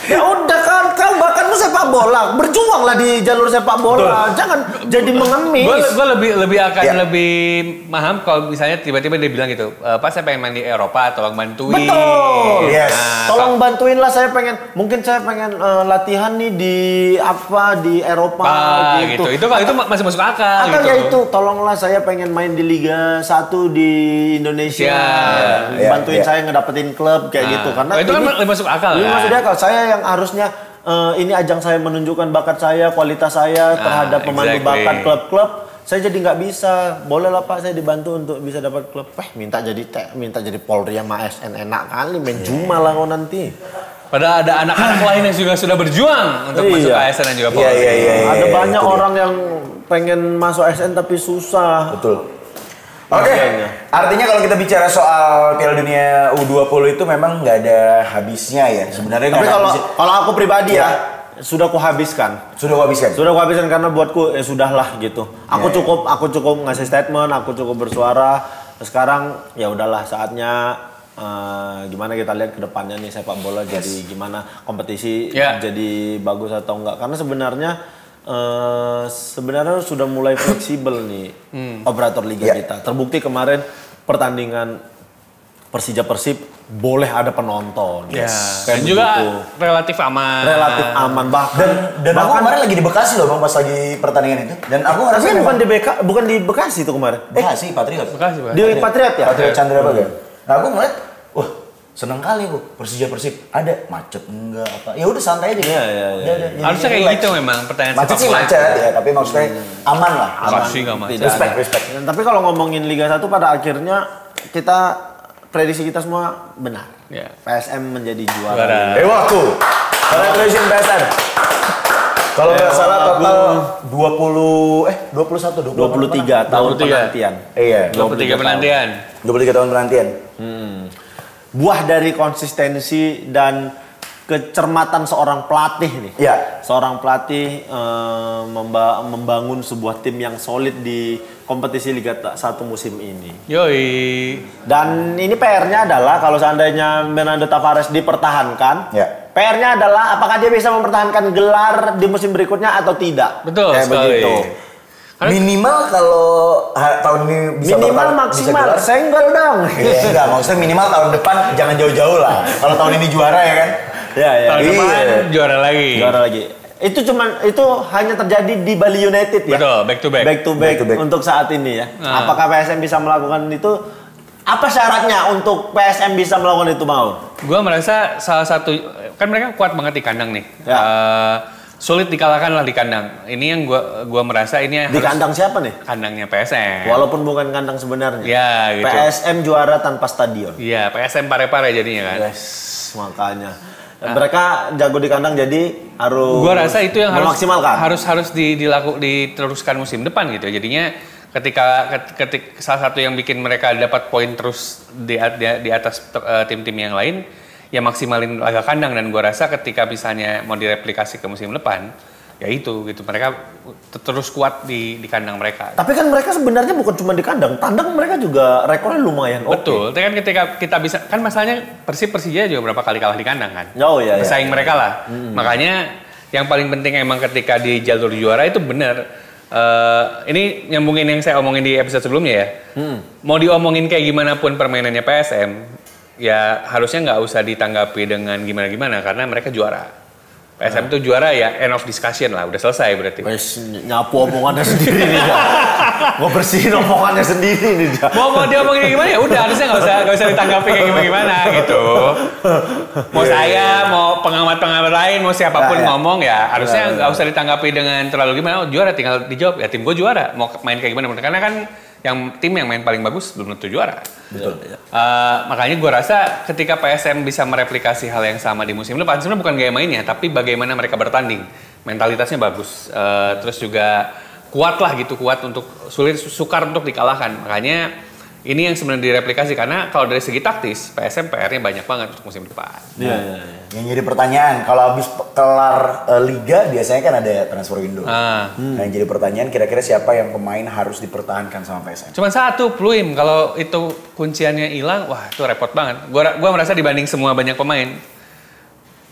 Ya udah kan, kau bakatmu sepak bola, berjuanglah di jalur sepak bola. Jangan jadi mengemis. Gue lebih akan lebih paham kalau misalnya tiba-tiba dia bilang gitu, Pak saya pengen main di Eropa, tolong bantuin. Betul. Yes. Tolong bantuin lah, saya pengen latihan nih di Eropa gitu. Itu masih masuk akal. Atau gitu. ya itu, tolonglah saya pengen main di Liga 1 di Indonesia. Bantuin saya ngedapetin klub kayak gitu. Karena itu kan lebih masuk akal. Masuk akal. Saya yang harusnya ini ajang saya menunjukkan bakat saya, kualitas saya terhadap pemandu bakat klub-klub. Saya jadi nggak bisa. Boleh lah Pak, saya dibantu untuk bisa dapat klub. Minta jadi Polri sama ASN, enak kali main Juma lah kau nanti. Padahal ada anak-anak lain yang juga sudah berjuang untuk masuk ASN dan juga Polri. Ada banyak orang yang pengen masuk ASN tapi susah. Betul. Oke, artinya kalau kita bicara soal Piala Dunia U20 itu memang nggak ada habisnya ya. Sebenarnya Tapi nggak ada kalau aku pribadi Ya. sudah kuhabiskan. Sudah habiskan. Sudah kuhabiskan karena buatku sudahlah gitu. Aku cukup ngasih statement, aku cukup bersuara. Sekarang ya udahlah saatnya gimana kita lihat ke depannya nih sepak bola jadi gimana kompetisi jadi bagus atau enggak. Karena sebenarnya sudah mulai fleksibel nih operator liga kita. Terbukti kemarin pertandingan Persija Persib boleh ada penonton. Dan juga relatif aman. Relatif aman Dan aku kemarin lagi di Bekasi loh Bang pas lagi pertandingan itu. Dan aku ngerasa bukan di Bekasi itu kemarin. Bekasi, Patriot. Bekasi. Di Patriot ya? Patriot Candrabaga. Nah, aku ngeliat, wah, seneng kali aku Persija Persib. Ada macet enggak apa. Ya udah santai aja. Iya. Harusnya kayak gitu memang pertandingan macet sih macet ya, tapi maksudnya aman lah. Pasti nggak macet. Respect. Tapi kalau ngomongin Liga 1 pada akhirnya prediksi kita semua benar. PSM menjadi juara. Waku. Congratulations PSM. Kalau nggak salah total 23 tahun penantian. Iya. 23 penantian. 23 tahun penantian. Buah dari konsistensi dan kecermatan seorang pelatih nih. Iya. Seorang pelatih membangun sebuah tim yang solid di kompetisi Liga 1 musim ini. Yoi. Dan ini PR-nya adalah kalau seandainya Fernando Tavares dipertahankan, PR-nya adalah apakah dia bisa mempertahankan gelar di musim berikutnya atau tidak. Betul kayak sekali. begitu. Minimal kalau tahun ini bisa minimal maksimal bisa senggol dong. Iya, enggak, maksudnya minimal tahun depan jangan jauh-jauh lah. Kalau tahun ini juara ya kan? Ya. Tahun depan juara lagi. Itu hanya terjadi di Bali United ya. Betul, back to back. Untuk saat ini ya. Apakah PSM bisa melakukan itu? Apa syaratnya untuk PSM bisa melakukan itu, mau? Gua merasa salah satu kan mereka kuat banget di kandang nih. Sulit dikalahkan lah di kandang. Ini yang gua merasa ini di kandang siapa nih? Kandangnya PSM. Walaupun bukan kandang sebenarnya. Ya, gitu. PSM juara tanpa stadion. Iya, PSM pare-pare jadinya kan. Yes, makanya. Mereka jago di kandang jadi harus gua rasa itu yang memaksimalkan. harus diteruskan musim depan gitu. Jadinya ketika salah satu yang bikin mereka dapat poin terus di atas tim-tim yang lain ya maksimalin laga kandang, dan gua rasa ketika misalnya mau direplikasi ke musim depan ya itu gitu mereka terus kuat di kandang mereka. Tapi kan mereka sebenarnya bukan cuma di kandang mereka juga rekornya lumayan oke. Betul, tapi kan ketika kita bisa kan masalahnya Persija juga berapa kali kalah di kandang kan. Oh iya. Bersaing mereka lah. Makanya yang paling penting emang ketika di jalur juara itu benar. Ini nyambungin yang saya omongin di episode sebelumnya ya. Mau diomongin kayak gimana pun permainannya PSM, ya harusnya nggak usah ditanggapi dengan gimana-gimana karena mereka juara. PSM itu juara ya end of discussion lah, udah selesai berarti. Wes nyapu omongannya sendiri nih, mau bersihin omongannya sendiri nih. Mau diomongin gimana ya udah harusnya nggak usah ditanggapi kayak gimana gitu. Mau saya, mau pengamat lain, mau siapapun ngomong ya harusnya nggak usah ditanggapi dengan terlalu gimana. Oh, juara tinggal dijawab ya tim gue juara. Mau main kayak gimana? Karena kan tim yang main paling bagus belum tentu juara. Betul. Makanya gue rasa ketika PSM bisa mereplikasi hal yang sama di musim depan, sebenarnya bukan gaya mainnya, tapi bagaimana mereka bertanding. Mentalitasnya bagus, terus juga kuat untuk sukar untuk dikalahkan. Makanya ini yang sebenarnya direplikasi karena kalau dari segi taktis PSM PR-nya banyak banget untuk musim depan. Iya. Yang jadi pertanyaan, kalau habis kelar liga biasanya kan ada transfer window. Nah, yang jadi pertanyaan kira-kira siapa yang pemain harus dipertahankan sama PSM? Cuma satu, Pluim. Kalau itu kunciannya hilang, wah itu repot banget. Gua merasa dibanding semua banyak pemain,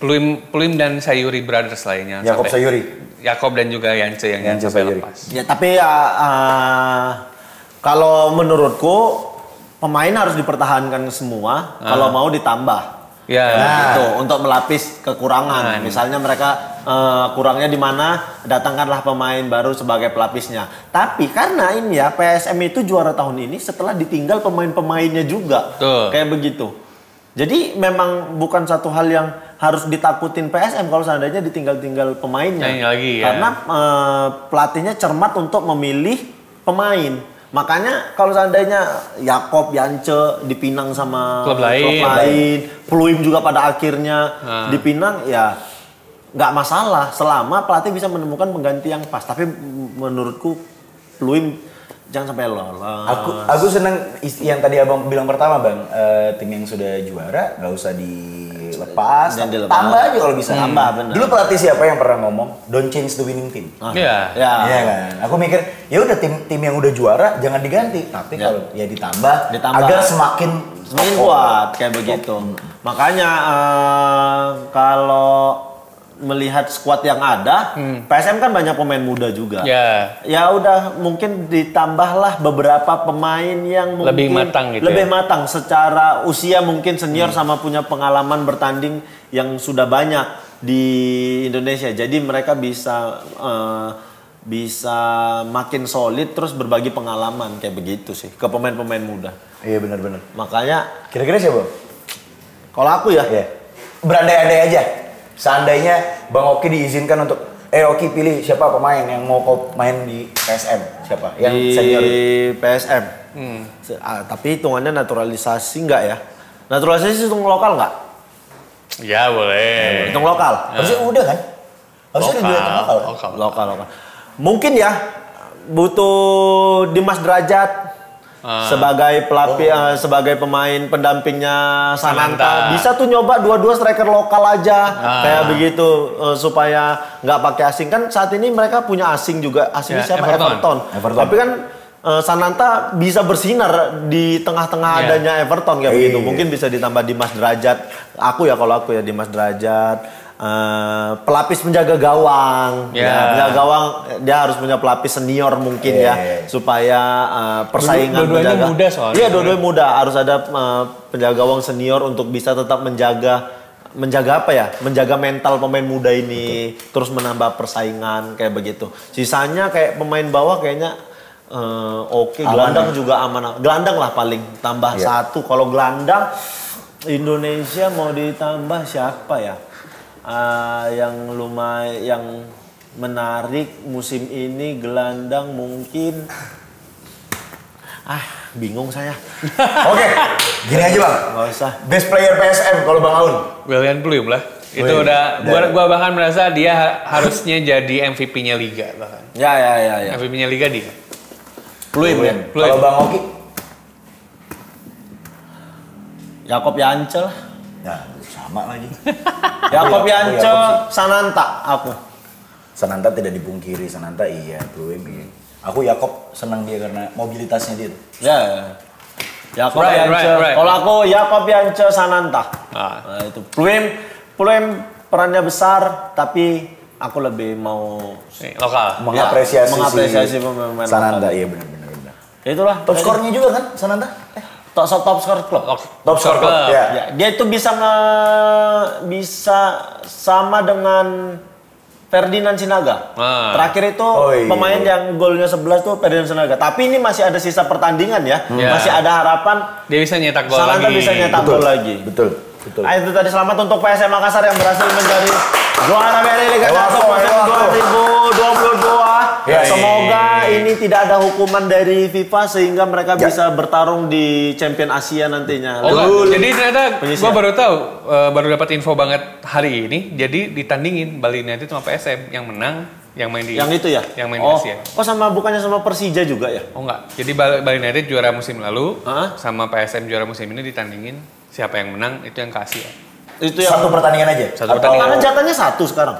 Pluim dan Sayuri Brothers lainnya. Yakob dan juga Yance yang sampai lepas. Ya tapi kalau menurutku pemain harus dipertahankan semua, kalau mau ditambah. Gitu, untuk melapis kekurangan. Misalnya mereka kurangnya di mana, datangkanlah pemain baru sebagai pelapisnya. Tapi karena ini ya PSM itu juara tahun ini setelah ditinggal pemain-pemainnya juga. Kayak begitu. Jadi memang bukan satu hal yang harus ditakutin PSM kalau seandainya ditinggal-tinggal pemainnya. Karena pelatihnya cermat untuk memilih pemain. Makanya kalau seandainya Yakob, Yance dipinang sama klub lain, Pluim juga pada akhirnya dipinang, ya nggak masalah selama pelatih bisa menemukan pengganti yang pas. Tapi menurutku Pluim jangan sampai lolos. Aku senang yang tadi abang bilang pertama bang, tim yang sudah juara nggak usah dilepas, tambah aja kalau bisa. Tambah, bener. Dulu pelatih siapa yang pernah ngomong, don't change the winning team. Iya. Iya kan. Aku mikir ya udah tim yang udah juara jangan diganti, tapi kalau ya ditambah agar semakin kuat kayak begitu. Makanya kalau melihat skuad yang ada, PSM kan banyak pemain muda juga. Ya udah mungkin ditambahlah beberapa pemain yang mungkin lebih matang gitu. Lebih matang secara usia mungkin senior sama punya pengalaman bertanding yang sudah banyak di Indonesia. Jadi mereka bisa makin solid terus berbagi pengalaman kayak begitu sih ke pemain-pemain muda. Iya benar-benar. Makanya kira-kira siapa? Kalau aku ya, berandai-andai aja. Seandainya Bang Oki diizinkan untuk Oki pilih siapa pemain yang mau main di PSM, siapa yang di senior PSM. Tapi hitungannya naturalisasi enggak ya? Naturalisasi hitung lokal enggak? Ya boleh. Hitung lokal. Harusnya udah kan? Harusnya udah lokal. Mungkin ya butuh Dimas Derajat sebagai pelatih, sebagai pemain pendampingnya Sananta. Bisa tuh nyoba dua-dua striker lokal aja kayak begitu supaya nggak pakai asing. Kan saat ini mereka punya asing juga. Asingnya siapa? Everton. Tapi kan Sananta bisa bersinar di tengah-tengah adanya Everton kayak begitu. Mungkin bisa ditambah Dimas Derajat. Kalau aku ya Dimas Derajat. Pelapis penjaga gawang, penjaga gawang dia harus punya pelapis senior mungkin supaya persaingan dua-duanya muda soalnya. Iya, dua-duanya muda, harus ada penjaga gawang senior untuk bisa tetap menjaga apa ya? Menjaga mental pemain muda ini, terus menambah persaingan kayak begitu. Sisanya kayak pemain bawah kayaknya gelandang juga aman. Gelandang lah paling tambah satu. Kalau gelandang Indonesia mau ditambah siapa ya? Yang lumayan yang menarik musim ini gelandang mungkin bingung saya. Oke, gini aja bang. Nggak usah. Best player PSM kalau Bang Aun. William Pluim lah. Itu udah gua bahkan merasa dia harusnya jadi MVP-nya Liga bahkan. Ya. MVP-nya Liga dia. Pluim ya. Kalau Bang Oki? Yakob Yancel. Nah, sama lagi. Yakob Yancel, Sananta aku. Sananta tidak dipungkiri, Sananta Pluim iya. Aku Yakob senang dia karena mobilitasnya dia. Ya. Yakob Yancel. Kalau aku Yakob Yancel, Sananta. Nah, itu Pluim perannya besar, tapi aku lebih mau lokal. Mengapresiasi pemain Sananta, iya benar. Itulah. Top skornya juga kan Sananta? Top skor klub. Top skor klub. Ya. Dia itu bisa sama dengan Ferdinand Sinaga. Terakhir itu pemain yang golnya 11 tuh Ferdinand Sinaga. Tapi ini masih ada sisa pertandingan ya. Masih ada harapan dia bisa nyetak gol lagi. Sananta bisa nyetak gol lagi. Betul. Itu tadi selamat untuk PSM Makassar yang berhasil menjadi juara dari Liga 1 musim 2022. Semoga ini tidak ada hukuman dari FIFA sehingga mereka bisa bertarung di Champion Asia nantinya. Jadi ternyata gue baru tahu, baru dapat info banget hari ini. Jadi ditandingin Bali United sama PSM yang menang, yang main di. Yang itu ya? Yang main di Asia. Bukannya sama Persija juga ya? Enggak. Jadi Bali United juara musim lalu, sama PSM juara musim ini ditandingin. Siapa yang menang itu yang ke Asia. Itu yang satu pertandingan aja. Karena jatahnya 1 sekarang.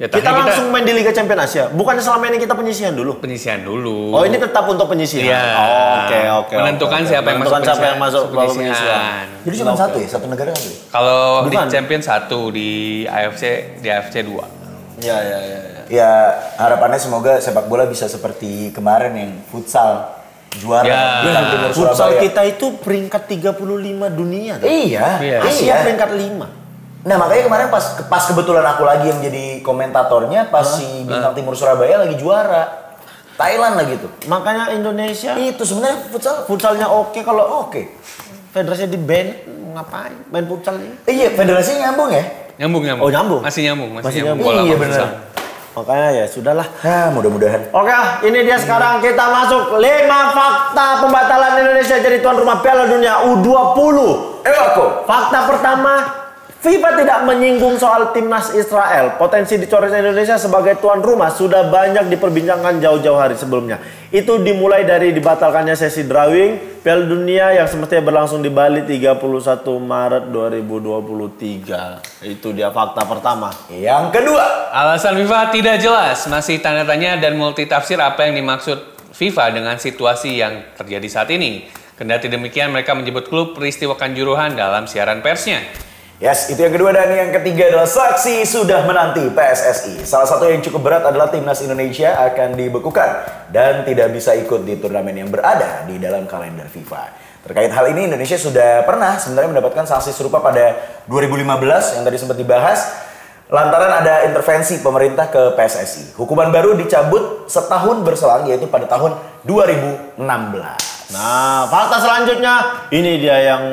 Kita langsung main di Liga Champion Asia. Bukannya selama ini kita penyisihan dulu? Penyisihan dulu. Oh, ini tetap untuk penyisihan. Iya. Oke. Menentukan siapa yang masuk penyisihan. Jadi cuma satu ya, satu negara kan? Kalau di Champion 1, di AFC 2. Iya. Ya, harapannya semoga sepak bola bisa seperti kemarin yang futsal juara Timur futsal kita itu peringkat 35 dunia. Iya. Asia peringkat 5. Nah makanya kemarin pas kebetulan aku lagi yang jadi komentatornya pas si Bintang Timur Surabaya lagi juara Thailand lagi tuh. Makanya Indonesia itu sebenarnya futsalnya oke. Kalau federasinya di ban ngapain main futsal ini? Iya, federasinya nyambung ya? Nyambung. Oh nyambung. Masih nyambung. Iya benar. Makanya ya sudahlah. Mudah-mudahan. Oke, ini dia sekarang kita masuk 5 fakta pembatalan Indonesia jadi tuan rumah Piala Dunia U20. Aku. Fakta pertama, FIFA tidak menyinggung soal timnas Israel. Potensi dicoretnya Indonesia sebagai tuan rumah sudah banyak diperbincangkan jauh-jauh hari sebelumnya. Itu dimulai dari dibatalkannya sesi drawing Piala Dunia yang semestinya berlangsung di Bali 31 Maret 2023. Itu dia fakta pertama. Yang kedua, Alasan FIFA tidak jelas, masih tanda tanya dan multitafsir apa yang dimaksud FIFA dengan situasi yang terjadi saat ini. Kendati demikian, mereka menyebut klub peristiwa Kanjuruhan dalam siaran persnya. yes, itu yang kedua, dan yang ketiga adalah saksi sudah menanti PSSI. Salah satu yang cukup berat adalah timnas Indonesia akan dibekukan dan tidak bisa ikut di turnamen yang berada di dalam kalender FIFA. Terkait hal ini, Indonesia sudah pernah sebenarnya mendapatkan sanksi serupa pada 2015 yang tadi sempat dibahas, lantaran ada intervensi pemerintah ke PSSI. Hukuman baru dicabut setahun berselang, yaitu pada tahun 2016. Nah, fakta selanjutnya ini dia yang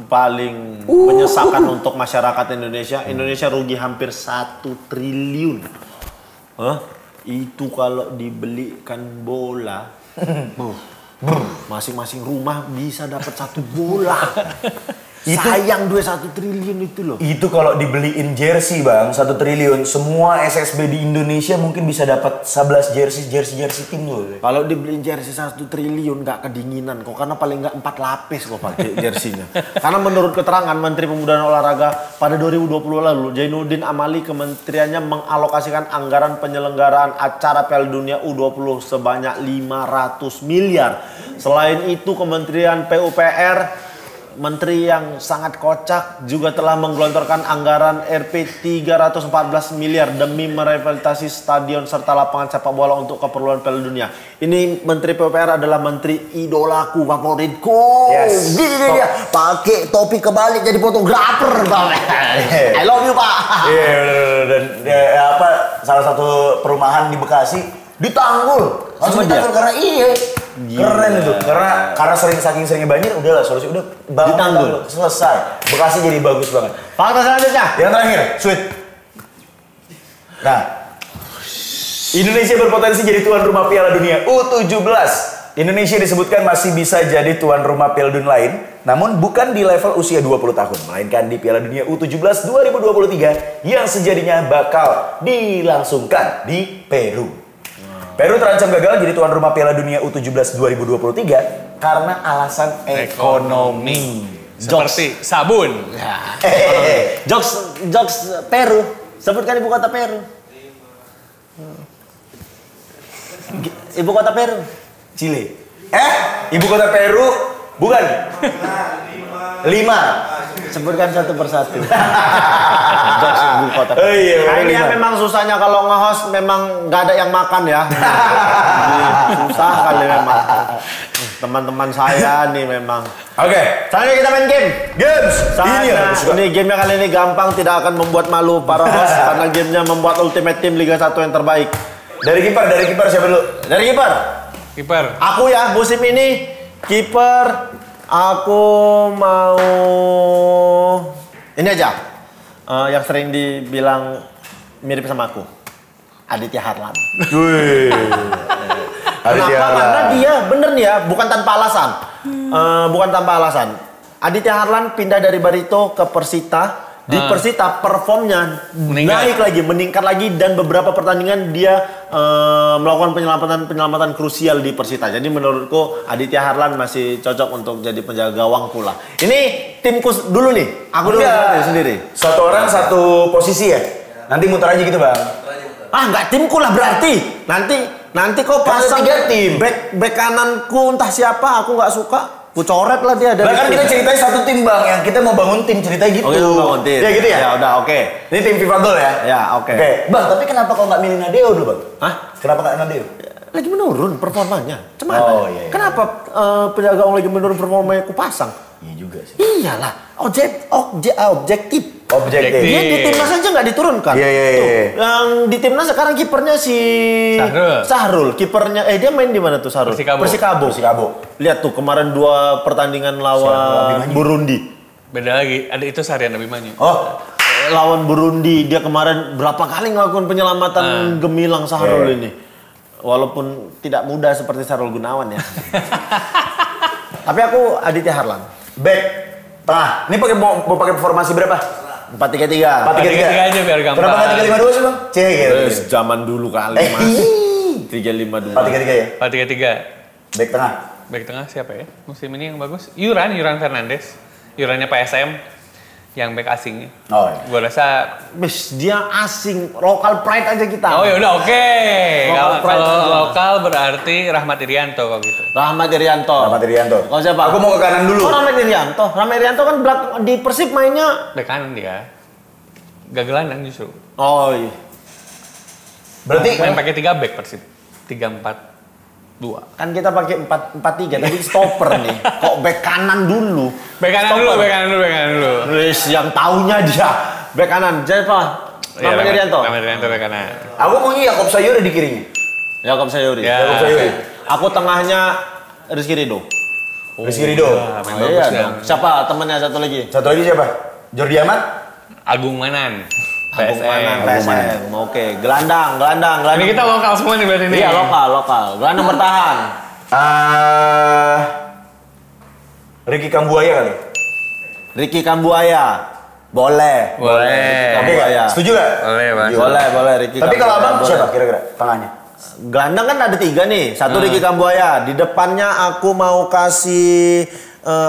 paling menyesalkan untuk masyarakat Indonesia. Indonesia rugi hampir 1 triliun. Itu kalau dibelikan bola, masing-masing rumah bisa dapat 1 bola. Sayang duit 1 triliun itu loh. Itu kalau dibeliin jersey bang, 1 triliun. Semua SSB di Indonesia mungkin bisa dapat 11 jersey tim loh. Kalau dibeliin jersey 1 triliun nggak kedinginan kok, karena paling nggak 4 lapis kok pakai jersinya. Karena menurut keterangan Menteri Pemuda dan Olahraga pada 2020 lalu, Zainuddin Amali kementeriannya mengalokasikan anggaran penyelenggaraan acara Piala Dunia U20 sebanyak 500 miliar. Selain itu, Kementerian PUPR, Menteri yang sangat kocak, juga telah menggelontorkan anggaran Rp 314 miliar demi merevitalisasi stadion serta lapangan sepak bola untuk keperluan Piala Dunia. Ini Menteri PUPR adalah menteri idolaku, favoritku. Yes. Gini dia, pakai topi kebalik jadi fotografer. I love you, Pak. Iya, dan salah satu perumahan di Bekasi ditanggul. Langsung ditanggul karena keren itu. Karena saking seringnya banjir, udahlah solusi udah ditanggul. Selesai. Bekasi jadi bagus banget. Fakta selanjutnya. Yang terakhir, sweet. Nah, Indonesia berpotensi jadi tuan rumah Piala Dunia U17. Indonesia disebutkan masih bisa jadi tuan rumah Piala Dunia lain, namun bukan di level usia 20 tahun, melainkan di Piala Dunia U17 2023 yang sejadinya bakal dilangsungkan di Peru. Peru terancam gagal jadi tuan rumah Piala Dunia U17 2023 karena alasan ekonomi. Seperti sabun. Jokes Peru. Sebutkan ibu kota Peru. Ibu kota Peru. Chile. Ibu kota Peru bukan? 5. Sebutkan satu persatu. Jokes ibu kota Peru. Ini ya memang susahnya kalau nge-host, memang nggak ada yang makan ya. Susah kali memang. Teman-teman saya nih memang. Oke. Selanjutnya kita main game. Games. Ini gamenya kali ini gampang, tidak akan membuat malu para host karena gamenya membuat Ultimate Team Liga 1 yang terbaik. Dari kiper siapa dulu? Dari kiper. Kiper. Aku ya musim ini kiper. Aku mau ini aja. Yang sering dibilang mirip sama aku. Aditya Harlan. Kenapa? Karena dia bener nih ya, bukan tanpa alasan. Bukan tanpa alasan. Aditya Harlan pindah dari Barito ke Persita. Di Persita performnya meningkat lagi dan beberapa pertandingan dia melakukan penyelamatan krusial di Persita. Jadi menurutku Aditya Harlan masih cocok untuk jadi penjaga gawang pula. Ini timku dulu nih. Aku dulu sendiri. Satu orang satu posisi ya. Nanti muter aja gitu, Bang. Nggak timku lah berarti. Nanti kau pasang 3 tim. Back kananku entah siapa, aku nggak suka. Ku coret lah dia dari Bahkan kita ceritain satu tim bang, yang kita mau bangun tim ceritanya gitu. Oh, kita mau bangun tim. Ya gitu ya? Ya udah oke. Ini tim FIFA Goal ya? Ya oke. Bang, tapi kenapa kau nggak milih Nadeo dulu bang? Hah? Kenapa nggak Nadeo? Lagi menurun performanya. Cuman iya. kenapa penjaga gawang lagi menurun performanya ku pasang? Iya juga sih. Iyalah, objektif. Dia di timnas aja nggak diturunkan. Iya. Yang di timnas sekarang kipernya si Sahrul. Kipernya dia main di mana tuh Sahrul? Persikabo. Lihat tuh kemarin 2 pertandingan lawan Burundi. Beda lagi, ada itu Sarian Abimanyu. Lawan Burundi dia kemarin berapa kali ngelakukan penyelamatan gemilang Sahrul ini. Walaupun tidak mudah seperti Sahrul Gunawan ya. Tapi aku Aditya Harlan. Back tengah. Ini mau pakai formasi berapa? 4-3-3. 4-3-3 aja biar gampang. Kenapa nggak 3-5-2 sih bang? Cek gitu. Zaman dulu kali mas. 3-5-2. 4-3-3 ya? 4-3-3. Back tengah. Back tengah siapa ya? Musim ini yang bagus? Yuran Fernandes. Yurannya PSM. Yang back asingnya. Oh iya. Gua rasa Bis, dia asing, local pride aja kita. oh ya udah oke. Lokal pride Kalau aja. lokal berarti Rahmat Irianto kalau gitu. Rahmat Irianto. Rahmat Irianto. Kau siapa? Aku mau ke kanan dulu. Oh, Rahmat Irianto. Rahmat Irianto kan di Persib mainnya. Back kanan dia. Gak gelandang justru. Oh iya. Berarti Main pakai 3 back Persib. 3-4-2. Kan kita pakai 4-4-3 tapi stopper nih. Kok back kanan dulu? Back kanan dulu, back kanan dulu. Wis yang taunya dia. Back kanan. Siapa? Rahmat Irianto. Rahmat Irianto back kanan. aku maunya Yakob Sayuri di kirinya. Yakob Sayuri. Ya. Yakob Sayuri. Aku tengahnya Rizky Ridho. Rizky Ridho. Ya, main Oh, bagus iya ya. dong. Siapa temannya satu lagi? Satu lagi siapa? Jordi Amat. Agung Manan. Agung Manan, PSM. PSM. Oke, gelandang. Ini kita lokal semua nih berarti nih. Iya, lokal. Gelandang bertahan. Ricky Kambuaya kali. Ricky Kambuaya. Boleh. Boleh. Ricky Oke Kambuaya. nggak? Setuju nggak? Boleh, Bang. Boleh Ricky Tapi kalau Kambuaya, abang boleh. siapa kira-kira tengahnya? Gelandang kan ada 3 nih. Satu Ricky Kambuaya. Di depannya aku mau kasih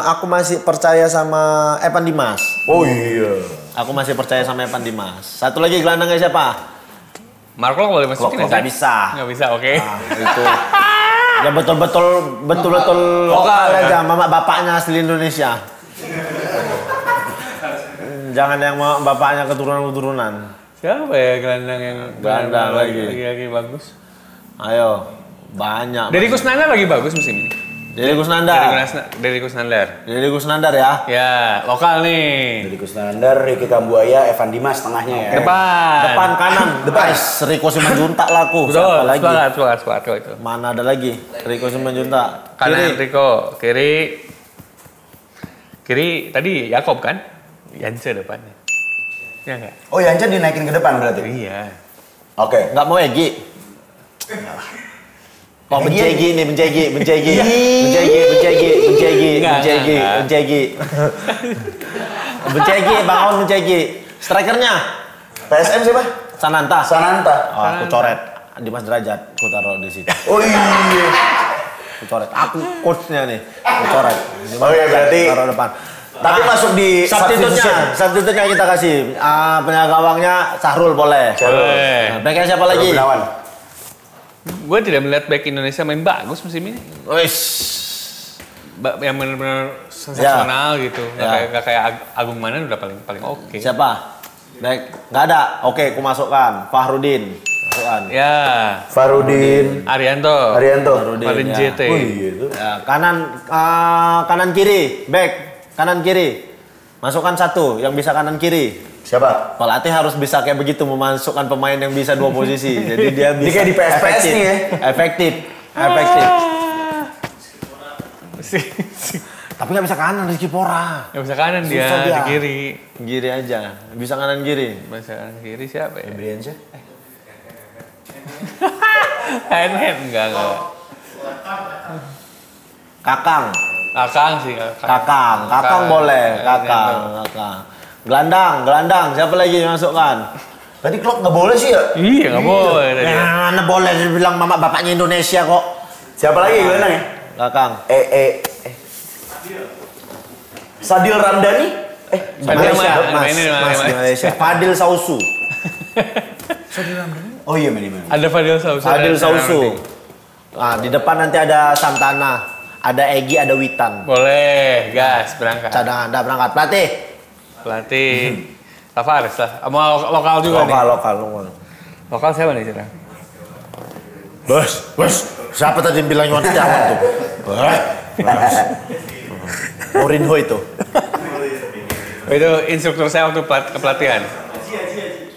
aku masih percaya sama Evan Dimas. Oh iya. Aku masih percaya sama Evan Dimas. Satu lagi gelandangnya siapa? Mark Klok boleh masukin Klok nggak bisa. Nggak bisa, oke. Nah, itu. Ya betul-betul lokal aja, mama bapaknya asli Indonesia. Jangan yang bapaknya keturunan-keturunan. Siapa ya gelandang yang Gelandang lagi. lagi bagus? Ayo, banyak. Deddy Kusnandar lagi bagus musim ini. Deddy Kusnandar. Deddy Kusnandar. Deddy Kusnandar ya. Ya, lokal nih. Ricky Kusnandar, Ricky Kambuaya, Evan Dimas tengahnya ya. Depan Kanan. Guys, Rico Simanjuntak laku. Betul, Siapa lagi? sepakat itu. Mana ada lagi? Rico Simanjuntak. Kanan Kiri. Rico, kiri tadi Yakob kan? Yance depannya. Ya enggak? Oh Yanca dinaikin ke depan berarti? Iya. Oke. Nggak mau Egi. Oh, Bencegi nih, Bencegi. Bencegi, Bang Aun Bencegi. Strikernya PSM siapa? Sananta. Oh, aku coret Dimas Derajat, aku taruh di situ. Oh iya. Aku coret. Aku coachnya nih, aku coret. Oh iya, berarti taruh depan. Tapi masuk di substitutnya kita kasih. Penjaga gawangnya Sahrul boleh. Boleh. Backnya siapa lagi? Gunawan. Gue tidak melihat back Indonesia main bagus musim ini. Wis. Yang benar-benar sensasional gitu. Ya. Nggak kayak Agung Manan udah paling oke. Siapa? Baik, nggak ada. Oke, aku masukkan. Fahrudin. Masukkan. Ya. Farudin. Arianto. Farin ya. JT. Oh iya itu. Ya, kanan kiri, back kanan kiri. Masukkan satu yang bisa kanan kiri. Siapa? Pelatih harus bisa kayak begitu memasukkan pemain yang bisa 2 posisi. Jadi dia bisa. Ini kayak di PSPS nih ya. Efektif. Tapi nggak bisa kanan Rizky Pora. Yang bisa kanan dia, Susah di kiri. Kiri aja. Bisa kanan kiri. Bisa kanan kiri siapa ya? Briansyah. Hand enggak. Kakang. Kakang sih. Kakang boleh. Kakang. Gelandang. Siapa lagi masukkan? Tadi Klok nggak boleh sih ya? Iya, nggak boleh tadi. Mana boleh dibilang mama bapaknya Indonesia kok. Siapa lagi gelandang ya? Kakang. Sadil Ramdhani? Malaysia. Fadil Sausu. Oh iya mana? Ada Fadil Sausu. Fadil Sausu. Nah, di depan nanti ada Santana, ada Egi, ada Witan. Boleh, gas berangkat. Cadangan, ada berangkat. Pelatih. Tavares lah. Mau lokal juga nih. Lokal. Lokal siapa nih Cira? Bos. Siapa tadi yang bilang Iwan Setiawan tuh? Mourinho itu. Itu instruktur saya waktu kepelatihan.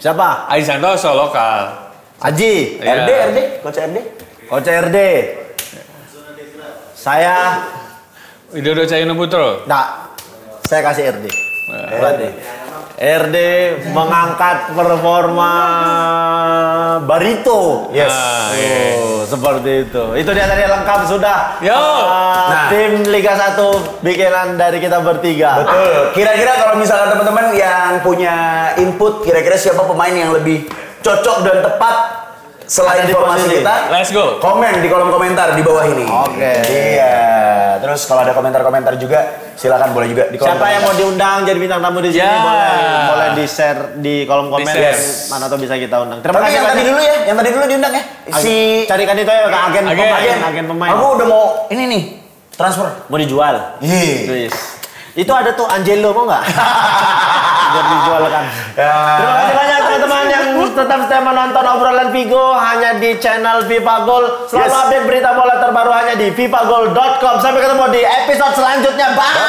Siapa? Aji Santoso lokal. Aji. Iya. RD, Coach RD. Saya. Widodo Cahyono Putro. Nah, saya kasih RD. Berarti RD mengangkat performa Barito. Yes. Seperti itu. Itu dia tadi lengkap sudah. Yo. Tim Liga 1 bikinan dari kita bertiga. Betul. Kira-kira kalau misalkan teman-teman yang punya input, kira-kira siapa pemain yang lebih cocok dan tepat selain informasi kita? Let's go. Komen di kolom komentar di bawah ini. Oke. Iya. Terus kalau ada komentar-komentar juga, silakan boleh juga di kolom Siapa yang komentar. mau diundang jadi bintang tamu di sini boleh di-share di kolom komen mana tuh bisa kita undang. Terima Tapi kasih yang tadi banyak. dulu ya, yang tadi dulu diundang ya. Carikan itu ya ke agen pemain. Aku udah mau ini nih transfer. Mau dijual. Iya. Itu ada tuh Angelo mau nggak? Biar dijual kan. Terima kasih banyak teman-teman yang tetap setia menonton obrolan Vigo hanya di channel Viva Gol. Selalu update berita bola terbaru hanya di vivagol.com. Sampai ketemu di episode selanjutnya. Bye.